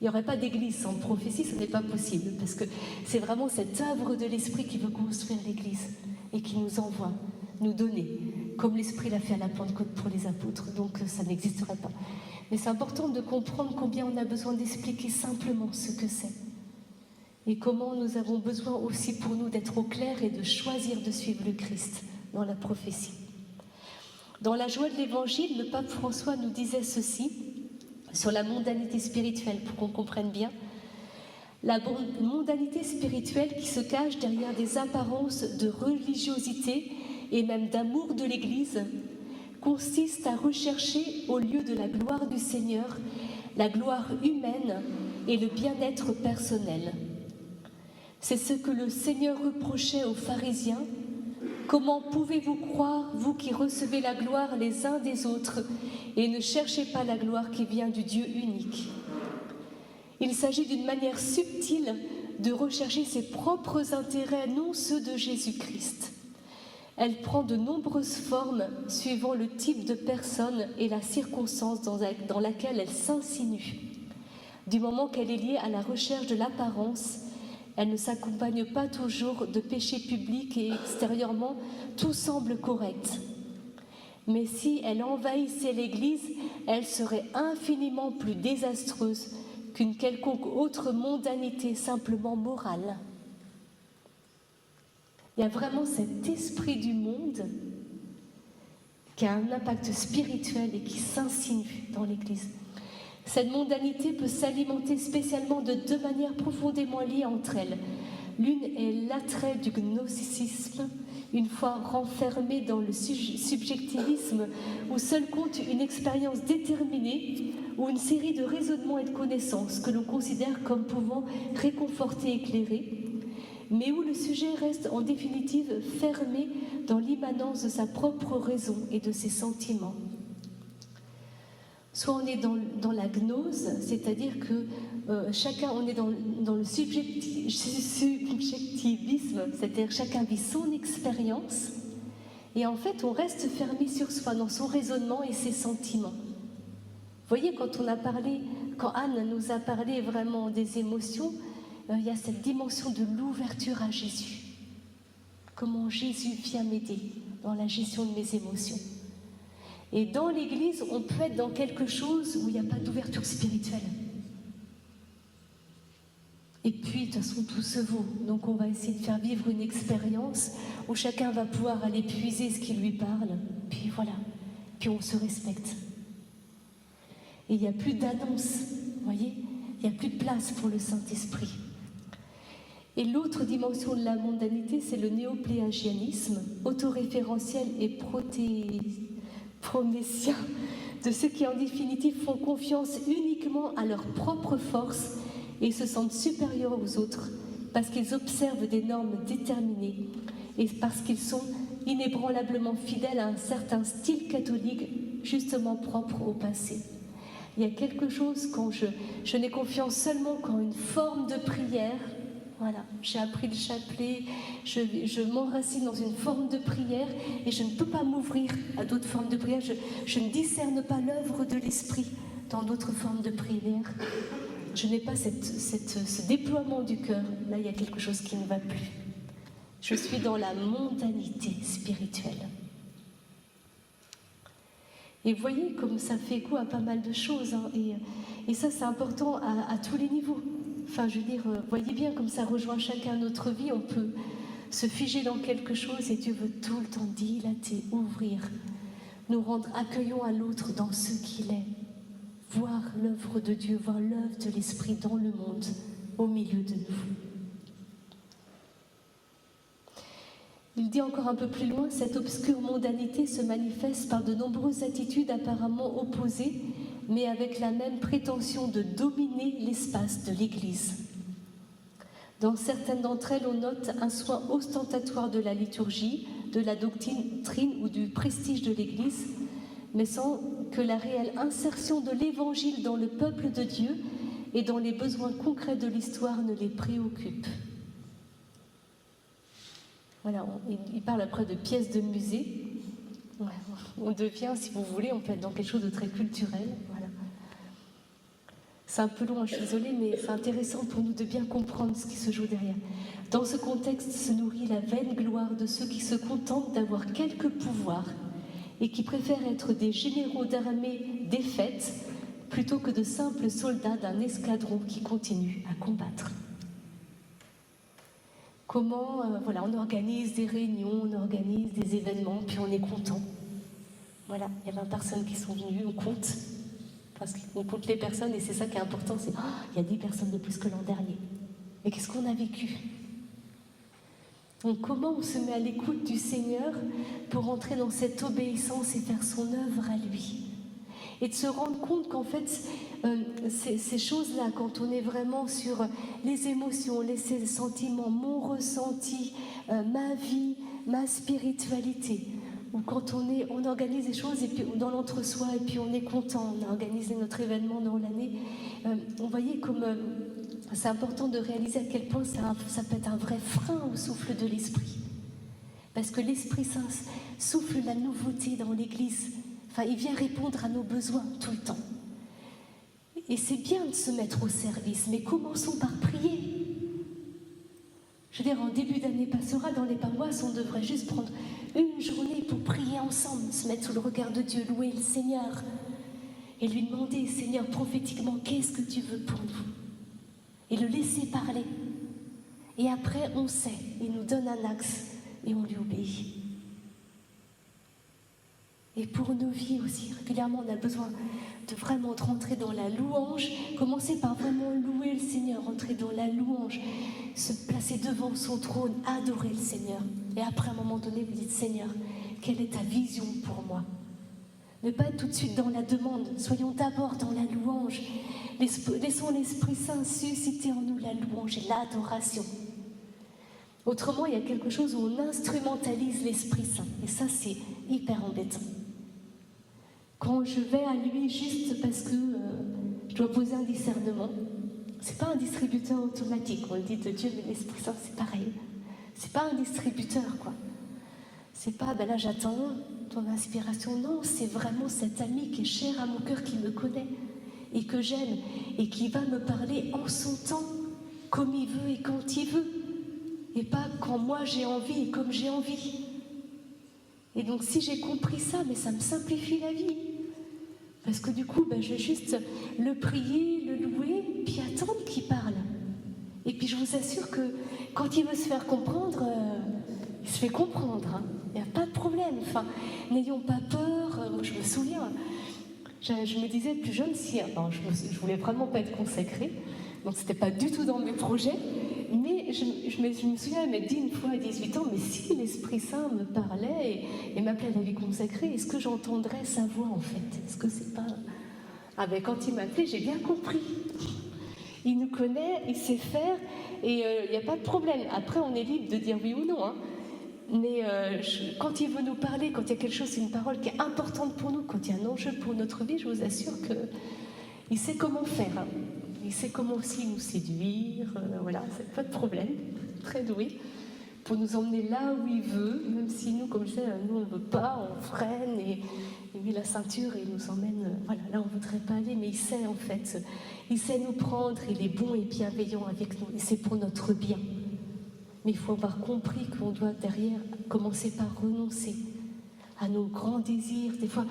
S1: Il n'y aurait pas d'église sans prophétie, ce n'est pas possible, parce que c'est vraiment cette œuvre de l'Esprit qui veut construire l'Église et qui nous envoie, nous donner, comme l'Esprit l'a fait à la Pentecôte pour les apôtres, donc ça n'existerait pas. Mais c'est important de comprendre combien on a besoin d'expliquer simplement ce que c'est et comment nous avons besoin aussi pour nous d'être au clair et de choisir de suivre le Christ dans la prophétie. Dans la joie de l'Évangile, le pape François nous disait ceci sur la mondanité spirituelle, pour qu'on comprenne bien. La mondanité spirituelle qui se cache derrière des apparences de religiosité et même d'amour de l'Église consiste à rechercher au lieu de la gloire du Seigneur, la gloire humaine et le bien-être personnel. C'est ce que le Seigneur reprochait aux pharisiens. Comment pouvez-vous croire, vous qui recevez la gloire les uns des autres, et ne cherchez pas la gloire qui vient du Dieu unique? Il s'agit d'une manière subtile de rechercher ses propres intérêts, non ceux de Jésus-Christ. Elle prend de nombreuses formes suivant le type de personne et la circonstance dans laquelle elle s'insinue. Du moment qu'elle est liée à la recherche de l'apparence, elle ne s'accompagne pas toujours de péchés publics et extérieurement, tout semble correct. Mais si elle envahissait l'Église, elle serait infiniment plus désastreuse qu'une quelconque autre mondanité simplement morale. Il y a vraiment cet esprit du monde qui a un impact spirituel et qui s'insinue dans l'Église. Cette mondanité peut s'alimenter spécialement de deux manières profondément liées entre elles. L'une est l'attrait du gnosticisme, une fois renfermé dans le subjectivisme, où seul compte une expérience déterminée ou une série de raisonnements et de connaissances que l'on considère comme pouvant réconforter et éclairer, mais où le sujet reste en définitive fermé dans l'immanence de sa propre raison et de ses sentiments. Soit on est dans la gnose, c'est-à-dire que chacun, on est dans le subjectivisme, c'est-à-dire chacun vit son expérience, et en fait on reste fermé sur soi, dans son raisonnement et ses sentiments. Vous voyez, quand Anne nous a parlé vraiment des émotions, il y a cette dimension de l'ouverture à Jésus. Comment Jésus vient m'aider dans la gestion de mes émotions. Et dans l'Église, on peut être dans quelque chose où il n'y a pas d'ouverture spirituelle. Et puis, de toute façon, tout se vaut. Donc, on va essayer de faire vivre une expérience où chacun va pouvoir aller puiser ce qui lui parle. Puis voilà. Puis on se respecte. Et il n'y a plus d'annonce. Vous voyez ? Il n'y a plus de place pour le Saint-Esprit. Et l'autre dimension de la mondanité, c'est le néopléagianisme, autoréférentiel et prométhien, de ceux qui en définitive font confiance uniquement à leur propre force et se sentent supérieurs aux autres parce qu'ils observent des normes déterminées et parce qu'ils sont inébranlablement fidèles à un certain style catholique justement propre au passé. Il y a quelque chose quand je n'ai confiance seulement qu'en une forme de prière. Voilà, j'ai appris le chapelet, je m'enracine dans une forme de prière et je ne peux pas m'ouvrir à d'autres formes de prière. Je ne discerne pas l'œuvre de l'Esprit dans d'autres formes de prière. Je n'ai pas ce déploiement du cœur. Là, il y a quelque chose qui ne va plus. Je suis dans la mondanité spirituelle. Et vous voyez comme ça fait écho à pas mal de choses. Hein, et ça, c'est important à tous les niveaux. Enfin, je veux dire, voyez bien comme ça rejoint chacun notre vie. On peut se figer dans quelque chose et Dieu veut tout le temps dilater, ouvrir nous rendre accueillants à l'autre dans ce qu'il est, voir l'œuvre de Dieu, voir l'œuvre de l'Esprit dans le monde, au milieu de nous. Il dit encore un peu plus loin, cette obscure mondanité se manifeste par de nombreuses attitudes apparemment opposées, mais avec la même prétention de dominer l'espace de l'Église. Dans certaines d'entre elles, on note un soin ostentatoire de la liturgie, de la doctrine ou du prestige de l'Église, mais sans que la réelle insertion de l'Évangile dans le peuple de Dieu et dans les besoins concrets de l'histoire ne les préoccupe. Voilà, il parle après de pièces de musée. On devient, si vous voulez, on peut être dans quelque chose de très culturel. Voilà. C'est un peu long, je suis désolée, mais c'est intéressant pour nous de bien comprendre ce qui se joue derrière. Dans ce contexte se nourrit la vaine gloire de ceux qui se contentent d'avoir quelques pouvoirs et qui préfèrent être des généraux d'armée défaites plutôt que de simples soldats d'un escadron qui continue à combattre. Comment, on organise des réunions, on organise des événements, puis on est content. Voilà, il y a 20 personnes qui sont venues, on compte. Parce qu'on compte les personnes et c'est ça qui est important, c'est il y a 10 personnes de plus que l'an dernier. Mais qu'est-ce qu'on a vécu? Donc comment on se met à l'écoute du Seigneur pour entrer dans cette obéissance et faire son œuvre à lui? Et de se rendre compte qu'en fait, ces choses-là, quand on est vraiment sur les émotions, les sentiments, mon ressenti, ma vie, ma spiritualité, ou quand on organise des choses et puis dans l'entre-soi et puis on est content, on a organisé notre événement dans l'année, on voyait comme c'est important de réaliser à quel point ça peut être un vrai frein au souffle de l'Esprit. Parce que l'Esprit Saint souffle la nouveauté dans l'Église. Enfin, il vient répondre à nos besoins tout le temps. Et c'est bien de se mettre au service, mais commençons par prier. Je veux dire, en début d'année pastorale, dans les paroisses, on devrait juste prendre une journée pour prier ensemble, se mettre sous le regard de Dieu, louer le Seigneur et lui demander, Seigneur, prophétiquement, qu'est-ce que tu veux pour nous? Et le laisser parler. Et après, on sait, il nous donne un axe et on lui obéit. Et pour nos vies aussi, régulièrement, on a besoin de vraiment rentrer dans la louange, commencer par vraiment louer le Seigneur, rentrer dans la louange, se placer devant son trône, adorer le Seigneur. Et après, à un moment donné, vous dites, Seigneur, quelle est ta vision pour moi? Ne pas être tout de suite dans la demande, soyons d'abord dans la louange. Laissons l'Esprit Saint susciter en nous la louange et l'adoration. Autrement, il y a quelque chose où on instrumentalise l'Esprit Saint. Et ça, c'est hyper embêtant. Quand je vais à lui juste parce que je dois poser un discernement, c'est pas un distributeur automatique. On le dit de Dieu, mais l'Esprit Saint, c'est pareil. C'est pas un distributeur, quoi. C'est pas, là j'attends ton inspiration. Non, c'est vraiment cet ami qui est cher à mon cœur, qui me connaît et que j'aime et qui va me parler en son temps, comme il veut et quand il veut. Et pas quand moi j'ai envie et comme j'ai envie. Et donc si j'ai compris ça, mais ça me simplifie la vie. Parce que du coup, je vais juste le prier, le louer, puis attendre qu'il parle. Et puis je vous assure que quand il veut se faire comprendre, il se fait comprendre. Hein. Il n'y a pas de problème. Enfin, n'ayons pas peur. Moi, je me souviens, je me disais plus jeune, je voulais vraiment pas être consacrée. Donc c'était pas du tout dans mes projets. Mais je me souviens m'être dit une fois à 18 ans, mais si l'Esprit Saint me parlait et m'appelait à la vie consacrée, est-ce que j'entendrais sa voix en fait? Est-ce que c'est pas... quand il m'appelait, j'ai bien compris. Il nous connaît, il sait faire, et il n'y a pas de problème. Après, on est libre de dire oui ou non. Hein. Mais quand il veut nous parler, quand il y a quelque chose, une parole qui est importante pour nous, quand il y a un enjeu pour notre vie, je vous assure qu'il sait comment faire. Hein. Il sait comment aussi nous séduire, c'est pas de problème, très doué, pour nous emmener là où il veut, même si nous, comme je sais, nous on ne veut pas, on freine et il met la ceinture et il nous emmène, là on ne voudrait pas aller, mais il sait en fait, il sait nous prendre, il est bon et bienveillant avec nous, et c'est pour notre bien. Mais il faut avoir compris qu'on doit derrière commencer par renoncer à nos grands désirs, des fois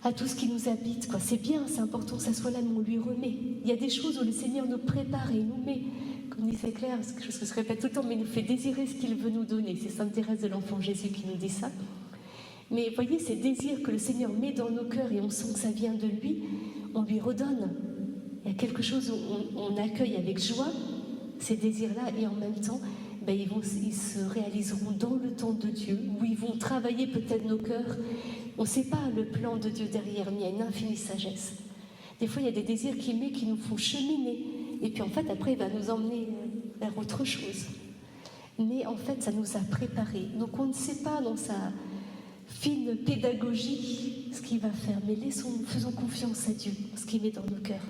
S1: à tout ce qui nous habite, quoi. C'est bien, c'est important que ça soit là, mais on lui remet. Il y a des choses où le Seigneur nous prépare et il nous met, comme disait Claire, c'est quelque chose que je répète tout le temps, mais il nous fait désirer ce qu'il veut nous donner. C'est Sainte Thérèse de l'Enfant Jésus qui nous dit ça. Mais voyez, ces désirs que le Seigneur met dans nos cœurs et on sent que ça vient de lui, on lui redonne. Il y a quelque chose où on accueille avec joie ces désirs-là et en même temps, ils se réaliseront dans le temps de Dieu, où ils vont travailler peut-être nos cœurs. On ne sait pas le plan de Dieu derrière, mais il y a une infinie sagesse. Des fois, il y a des désirs qu'il met qui nous font cheminer. Et puis en fait, après, il va nous emmener vers autre chose. Mais en fait, ça nous a préparés. Donc on ne sait pas dans sa fine pédagogie ce qu'il va faire, mais faisons confiance à Dieu, ce qu'il met dans nos cœurs.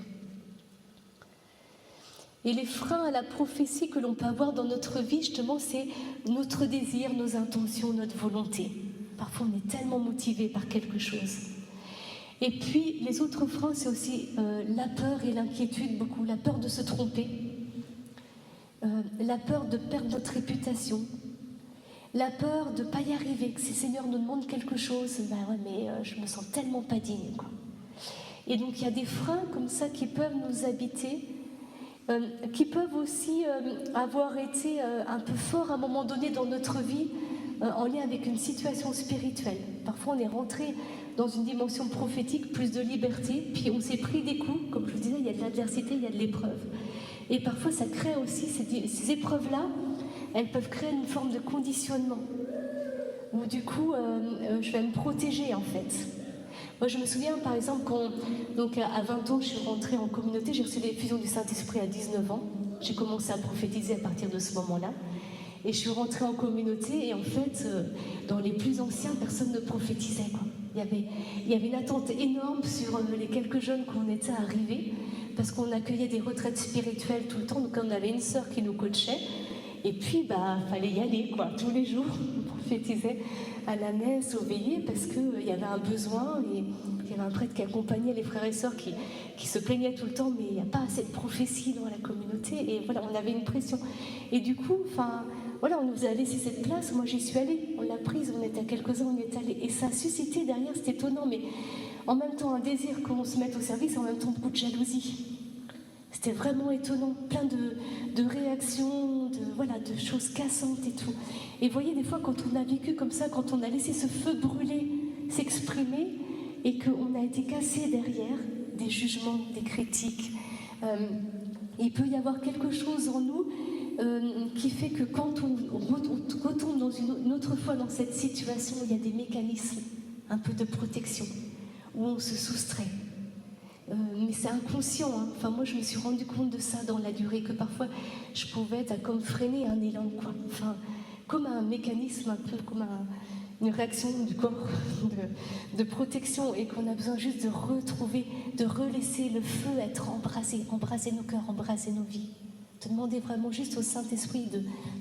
S1: Et les freins à la prophétie que l'on peut avoir dans notre vie, justement, c'est notre désir, nos intentions, notre volonté. Parfois, on est tellement motivé par quelque chose. Et puis, les autres freins, c'est aussi la peur et l'inquiétude, beaucoup. La peur de se tromper, la peur de perdre notre réputation, la peur de ne pas y arriver, que si le Seigneur nous demande quelque chose, je me sens tellement pas digne, quoi. Et donc, il y a des freins comme ça qui peuvent nous habiter, qui peuvent aussi avoir été un peu forts à un moment donné dans notre vie, en lien avec une situation spirituelle. Parfois, on est rentré dans une dimension prophétique, plus de liberté, puis on s'est pris des coups, comme je vous disais, il y a de l'adversité, il y a de l'épreuve. Et parfois, ça crée aussi, ces épreuves-là, elles peuvent créer une forme de conditionnement, où du coup, je vais me protéger en fait. Moi, je me souviens, par exemple, à 20 ans, je suis rentrée en communauté, j'ai reçu l'effusion du Saint-Esprit à 19 ans. J'ai commencé à prophétiser à partir de ce moment-là. Et je suis rentrée en communauté, et en fait, dans les plus anciens, personne ne prophétisait, quoi. Il y avait une attente énorme sur les quelques jeunes qu'on était arrivés, parce qu'on accueillait des retraites spirituelles tout le temps. Donc, on avait une sœur qui nous coachait, et puis, fallait y aller, quoi, tous les jours. On prophétisait à la messe, aux veillées, parce qu'il y avait un besoin, et il y avait un prêtre qui accompagnait les frères et sœurs qui se plaignaient tout le temps, mais il n'y a pas assez de prophétie dans la communauté, et voilà, on avait une pression. Et du coup, voilà, on nous a laissé cette place, moi j'y suis allée, on l'a prise, on était à quelques-uns, on y est allé, et ça a suscité derrière, c'est étonnant, mais en même temps un désir qu'on se mette au service, en même temps beaucoup de jalousie. C'était vraiment étonnant, plein de réactions, de choses cassantes et tout. Et vous voyez, des fois, quand on a vécu comme ça, quand on a laissé ce feu brûler, s'exprimer, et qu'on a été cassé derrière des jugements, des critiques, il peut y avoir quelque chose en nous qui fait que quand on retombe dans une autre fois dans cette situation, il y a des mécanismes un peu de protection, où on se soustrait. Mais c'est inconscient, hein. Enfin, moi je me suis rendu compte de ça dans la durée, que parfois je pouvais être comme freiner un élan, quoi. Enfin, comme un mécanisme, un peu comme une réaction du corps de protection, et qu'on a besoin juste de retrouver, de relaisser le feu être embrasé, embraser nos cœurs, embraser nos vies. De demander vraiment juste au Saint-Esprit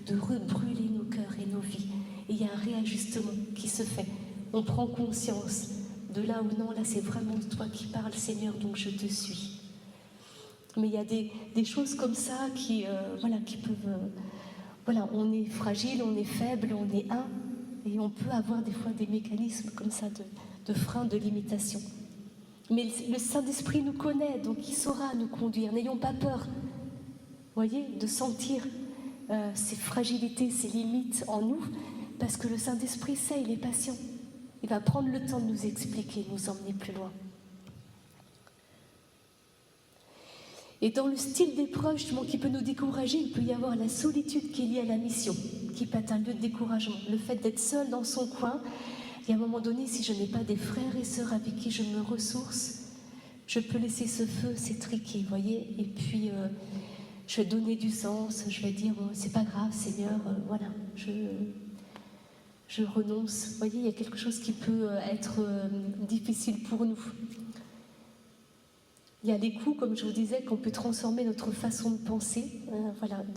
S1: de rebrûler nos cœurs et nos vies. Et il y a un réajustement qui se fait. On prend conscience de là où non, là c'est vraiment toi qui parles, Seigneur, donc je te suis. Mais il y a des choses comme ça qui peuvent... on est fragile, on est faible, on est un, et on peut avoir des fois des mécanismes comme ça de frein, de limitation. Mais le Saint-Esprit nous connaît, donc il saura nous conduire. N'ayons pas peur, voyez, de sentir ces fragilités, ces limites en nous, parce que le Saint-Esprit sait, il est patient. Il va prendre le temps de nous expliquer, nous emmener plus loin. Et dans le style d'épreuve, justement, qui peut nous décourager, il peut y avoir la solitude qui est liée à la mission, qui peut être un lieu de découragement. Le fait d'être seul dans son coin, et à un moment donné, si je n'ai pas des frères et sœurs avec qui je me ressource, je peux laisser ce feu s'étriquer, vous voyez. Et puis, je vais donner du sens, je vais dire, c'est pas grave, Seigneur, je renonce. Vous voyez, il y a quelque chose qui peut être difficile pour nous. Il y a des coups, comme je vous disais, qu'on peut transformer notre façon de penser.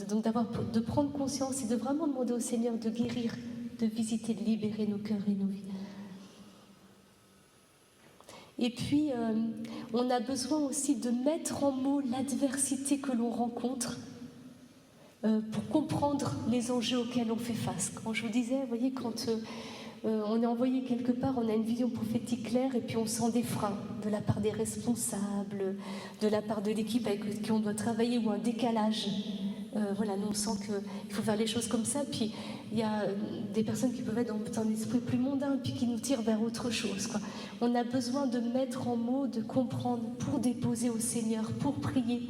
S1: Donc de prendre conscience et de vraiment demander au Seigneur de guérir, de visiter, de libérer nos cœurs et nos vies. Et puis, on a besoin aussi de mettre en mots l'adversité que l'on rencontre, pour comprendre les enjeux auxquels on fait face. Quand je vous disais, vous voyez, quand on est envoyé quelque part, on a une vision prophétique claire, et puis on sent des freins de la part des responsables, de la part de l'équipe avec qui on doit travailler, ou un décalage Voilà, nous on sent qu'il faut faire les choses comme ça, puis il y a des personnes qui peuvent être dans un esprit plus mondain, puis qui nous tirent vers autre chose, quoi. On a besoin de mettre en mots, de comprendre, pour déposer au Seigneur, pour prier,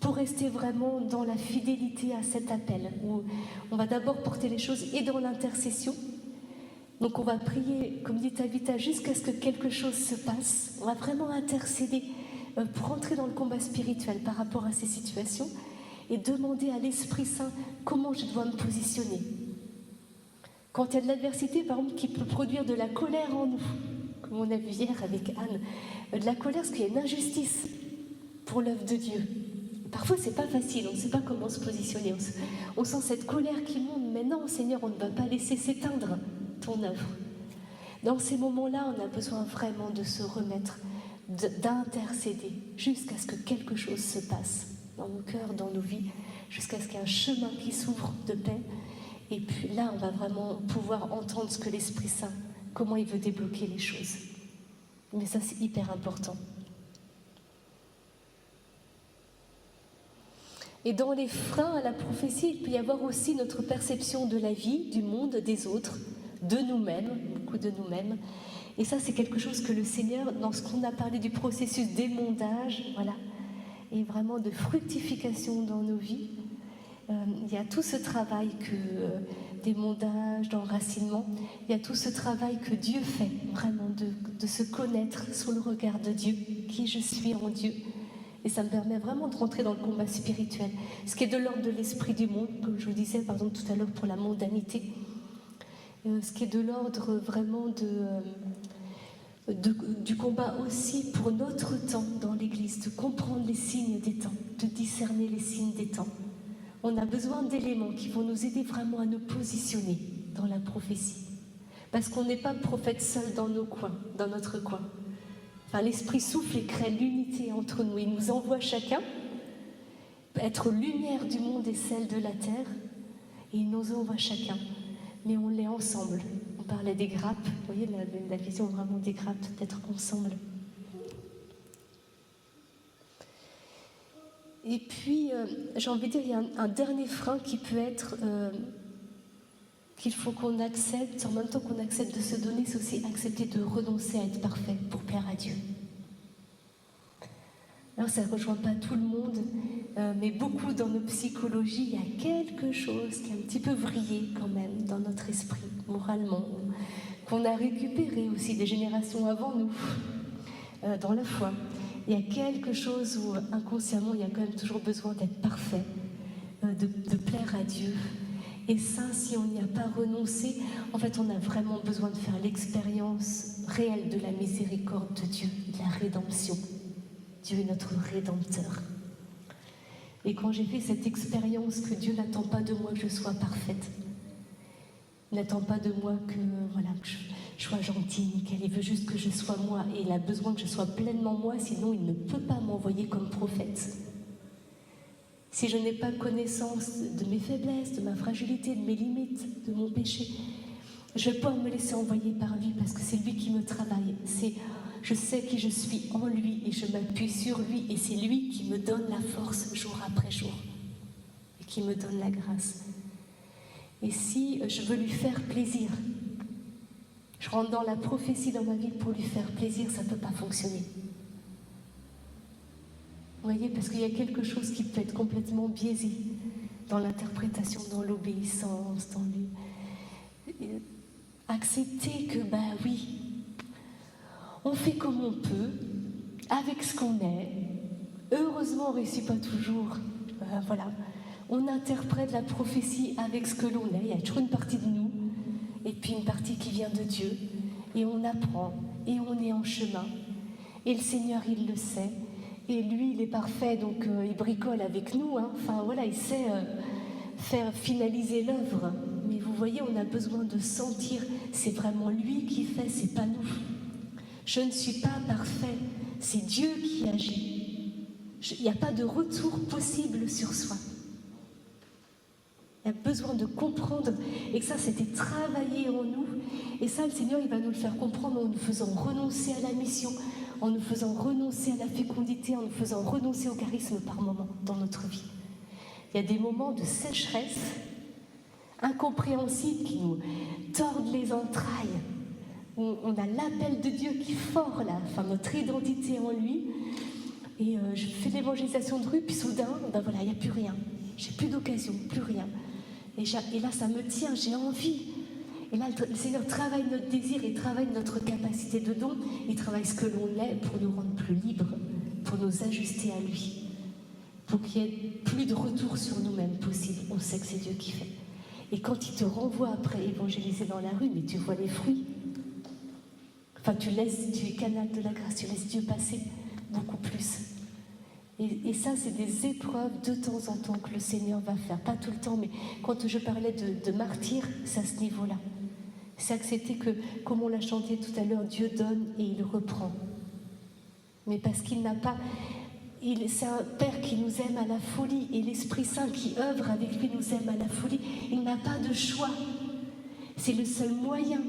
S1: pour rester vraiment dans la fidélité à cet appel, où on va d'abord porter les choses et dans l'intercession. Donc on va prier, comme dit Tabitha, jusqu'à ce que quelque chose se passe. On va vraiment intercéder pour entrer dans le combat spirituel par rapport à ces situations et demander à l'Esprit Saint comment je dois me positionner. Quand il y a de l'adversité, par exemple, qui peut produire de la colère en nous, comme on a vu hier avec Anne, de la colère parce qu'il y a une injustice pour l'œuvre de Dieu. Parfois, c'est pas facile, on ne sait pas comment se positionner. On sent cette colère qui monte, mais non, Seigneur, on ne va pas laisser s'éteindre ton œuvre. Dans ces moments-là, on a besoin vraiment de se remettre, d'intercéder, jusqu'à ce que quelque chose se passe dans nos cœurs, dans nos vies, jusqu'à ce qu'il y ait un chemin qui s'ouvre de paix. Et puis là, on va vraiment pouvoir entendre ce que l'Esprit Saint, comment il veut débloquer les choses. Mais ça, c'est hyper important. Et dans les freins à la prophétie, il peut y avoir aussi notre perception de la vie, du monde, des autres, de nous-mêmes, beaucoup de nous-mêmes. Et ça, c'est quelque chose que le Seigneur, dans ce qu'on a parlé du processus d'émondage, voilà, et vraiment de fructification dans nos vies, il y a tout ce travail d'émondage, d'enracinement, il y a tout ce travail que Dieu fait, vraiment de se connaître sous le regard de Dieu, qui je suis en Dieu. Et ça me permet vraiment de rentrer dans le combat spirituel. Ce qui est de l'ordre de l'esprit du monde, comme je vous disais par exemple tout à l'heure pour la mondanité. Ce qui est de l'ordre vraiment du combat aussi pour notre temps dans l'Église, de comprendre les signes des temps, de discerner les signes des temps. On a besoin d'éléments qui vont nous aider vraiment à nous positionner dans la prophétie. Parce qu'on n'est pas prophète seul dans nos coins, dans notre coin. Enfin, l'Esprit souffle et crée l'unité entre nous. Il nous envoie chacun être lumière du monde et celle de la terre. Et il nous envoie chacun. Mais on l'est ensemble. On parlait des grappes. Vous voyez la vision vraiment des grappes, d'être ensemble. Et puis, j'ai envie de dire, il y a un dernier frein qui peut être... qu'il faut qu'on accepte, en même temps qu'on accepte de se donner, c'est aussi accepter de renoncer à être parfait pour plaire à Dieu. Alors ça ne rejoint pas tout le monde, mais beaucoup dans nos psychologies, il y a quelque chose qui est un petit peu vrillé quand même dans notre esprit, moralement, qu'on a récupéré aussi des générations avant nous, dans la foi. Il y a quelque chose où inconsciemment, il y a quand même toujours besoin d'être parfait, de plaire à Dieu. Et ça, si on n'y a pas renoncé, en fait, on a vraiment besoin de faire l'expérience réelle de la miséricorde de Dieu, de la rédemption. Dieu est notre Rédempteur. Et quand j'ai fait cette expérience que Dieu n'attend pas de moi que je sois parfaite, il n'attend pas de moi que je sois gentille, nickel, il veut juste que je sois moi. Et il a besoin que je sois pleinement moi, sinon il ne peut pas m'envoyer comme prophète. Si je n'ai pas connaissance de mes faiblesses, de ma fragilité, de mes limites, de mon péché, je ne vais pas me laisser envoyer par lui parce que c'est lui qui me travaille. Je sais qui je suis en lui et je m'appuie sur lui et c'est lui qui me donne la force jour après jour et qui me donne la grâce. Et si je veux lui faire plaisir, je rentre dans la prophétie dans ma vie pour lui faire plaisir, ça ne peut pas fonctionner. Vous voyez, parce qu'il y a quelque chose qui peut être complètement biaisé dans l'interprétation, dans l'obéissance, dans accepter que, oui, on fait comme on peut, avec ce qu'on est. Heureusement, on ne réussit pas toujours. Voilà. On interprète la prophétie avec ce que l'on est. Il y a toujours une partie de nous, et puis une partie qui vient de Dieu. Et on apprend, et on est en chemin. Et le Seigneur, il le sait. Et lui, il est parfait, donc il bricole avec nous. Enfin, voilà, il sait faire finaliser l'œuvre. Mais vous voyez, on a besoin de sentir, c'est vraiment lui qui fait, c'est pas nous. Je ne suis pas parfait, c'est Dieu qui agit. Il n'y a pas de retour possible sur soi. Il y a besoin de comprendre, et que ça, c'était travaillé en nous. Et ça, le Seigneur, il va nous le faire comprendre en nous faisant renoncer à la mission, en nous faisant renoncer à la fécondité, en nous faisant renoncer au charisme par moment dans notre vie. Il y a des moments de sécheresse incompréhensibles qui nous tordent les entrailles. On a l'appel de Dieu qui est fort là, enfin notre identité en lui. Et je fais l'évangélisation de rue, puis soudain, ben voilà, il n'y a plus rien. J'ai plus d'occasion, plus rien. Et là, ça me tient, j'ai envie. Et là, le Seigneur travaille notre désir, il travaille notre capacité de don, il travaille ce que l'on est pour nous rendre plus libres, pour nous ajuster à lui, pour qu'il n'y ait plus de retour sur nous-mêmes possible. On sait que c'est Dieu qui fait. Et quand il te renvoie après évangéliser dans la rue, mais tu vois les fruits. Enfin, tu es canal de la grâce, tu laisses Dieu passer beaucoup plus. Et ça, c'est des épreuves de temps en temps que le Seigneur va faire. Pas tout le temps, mais quand je parlais de martyr, c'est à ce niveau-là. C'est accepter que, comme on l'a chanté tout à l'heure, Dieu donne et il reprend. Mais parce qu'il n'a pas... c'est un Père qui nous aime à la folie, et l'Esprit Saint qui œuvre avec lui nous aime à la folie. Il n'a pas de choix. C'est le seul moyen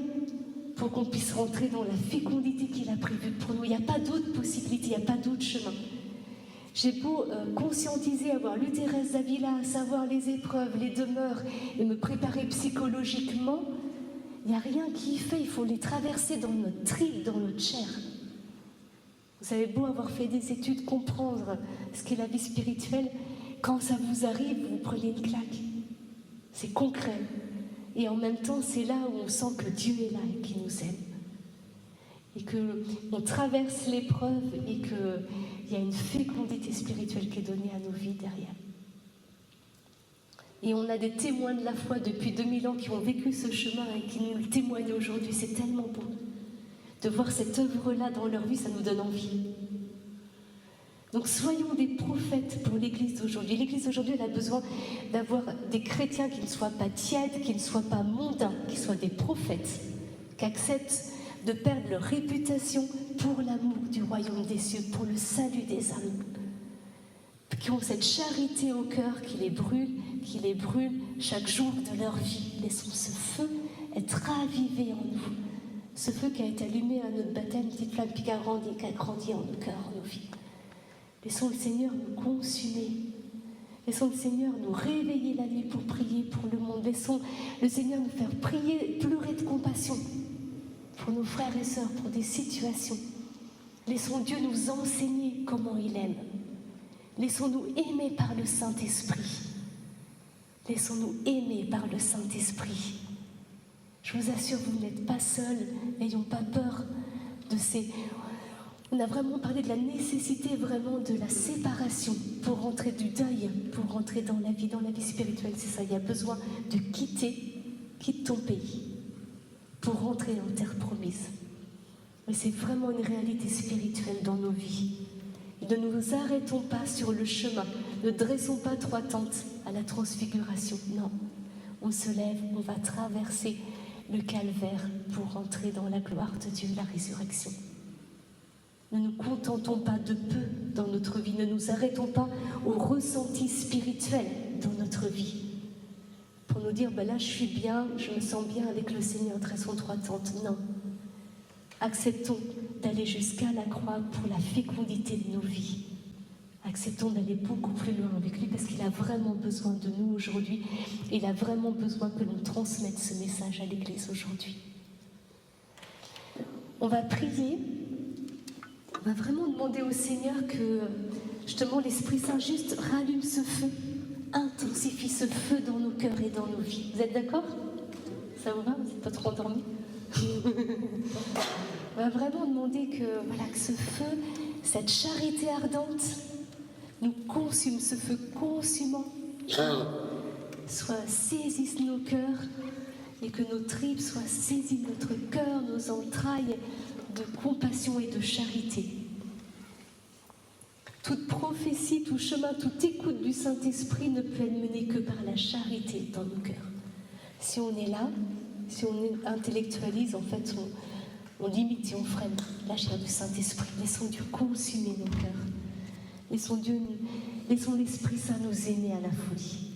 S1: pour qu'on puisse rentrer dans la fécondité qu'il a prévue pour nous. Il n'y a pas d'autre possibilité, il n'y a pas d'autre chemin. J'ai beau conscientiser, avoir lu Thérèse d'Avila, savoir les épreuves, les demeures, et me préparer psychologiquement, il n'y a rien qui y fait, il faut les traverser dans notre trip, dans notre chair. Vous avez beau avoir fait des études, comprendre ce qu'est la vie spirituelle, quand ça vous arrive, vous prenez une claque. C'est concret. Et en même temps, c'est là où on sent que Dieu est là et qu'il nous aime. Et qu'on traverse l'épreuve et qu'il y a une fécondité spirituelle qui est donnée à nos vies derrière. Et on a des témoins de la foi depuis 2000 ans qui ont vécu ce chemin et qui nous le témoignent aujourd'hui. C'est tellement beau. De voir cette œuvre-là dans leur vie, ça nous donne envie. Donc soyons des prophètes pour l'Église d'aujourd'hui. L'Église d'aujourd'hui, elle a besoin d'avoir des chrétiens qui ne soient pas tièdes, qui ne soient pas mondains, qui soient des prophètes, qui acceptent de perdre leur réputation pour l'amour du royaume des cieux, pour le salut des âmes, qui ont cette charité au cœur qui les brûle chaque jour de leur vie. Laissons ce feu être ravivé en nous, ce feu qui a été allumé à notre baptême, petite flamme qui a grandi en nos cœurs, en nos vies. Laissons le Seigneur nous consumer. Laissons le Seigneur nous réveiller la nuit pour prier pour le monde. Laissons le Seigneur nous faire prier, pleurer de compassion pour nos frères et sœurs, pour des situations. Laissons Dieu nous enseigner comment il aime. Laissons-nous aimer par le Saint-Esprit. Laissons-nous aimer par le Saint-Esprit. Je vous assure, vous n'êtes pas seuls. N'ayons pas peur de ces... On a vraiment parlé de la nécessité vraiment de la séparation pour rentrer du deuil, pour rentrer dans la vie spirituelle. C'est ça, il y a besoin de quitte ton pays pour rentrer en terre promise. Mais c'est vraiment une réalité spirituelle dans nos vies. Et ne nous arrêtons pas sur le chemin, ne dressons pas 3 tentes à la transfiguration. Non, on se lève, on va traverser le calvaire pour rentrer dans la gloire de Dieu, la résurrection. Ne nous contentons pas de peu dans notre vie, ne nous arrêtons pas au ressenti spirituel dans notre vie. Pour nous dire, ben là je suis bien, je me sens bien avec le Seigneur, dressons 3 tentes. Non. Acceptons d'aller jusqu'à la croix pour la fécondité de nos vies. Acceptons d'aller beaucoup plus loin avec lui parce qu'il a vraiment besoin de nous aujourd'hui. Il a vraiment besoin que l'on transmette ce message à l'Église aujourd'hui. On va prier. On va vraiment demander au Seigneur que, justement, l'Esprit Saint juste rallume ce feu, intensifie ce feu dans nos cœurs et dans nos vies. Vous êtes d'accord? Ça vous va? Vous n'êtes pas trop endormis? On va vraiment demander que, voilà, que ce feu, cette charité ardente, nous consume, ce feu consumant, saisisse nos cœurs et que nos tripes soient saisies, notre cœur, nos entrailles, de compassion et de charité. Toute prophétie, tout chemin, toute écoute du Saint-Esprit ne peut être menée que par la charité dans nos cœurs. Si on est là, si on intellectualise, en fait, on limite et on freine la chair du Saint-Esprit. Laissons Dieu consumer nos cœurs. Laissons l'Esprit Saint nous aimer à la folie.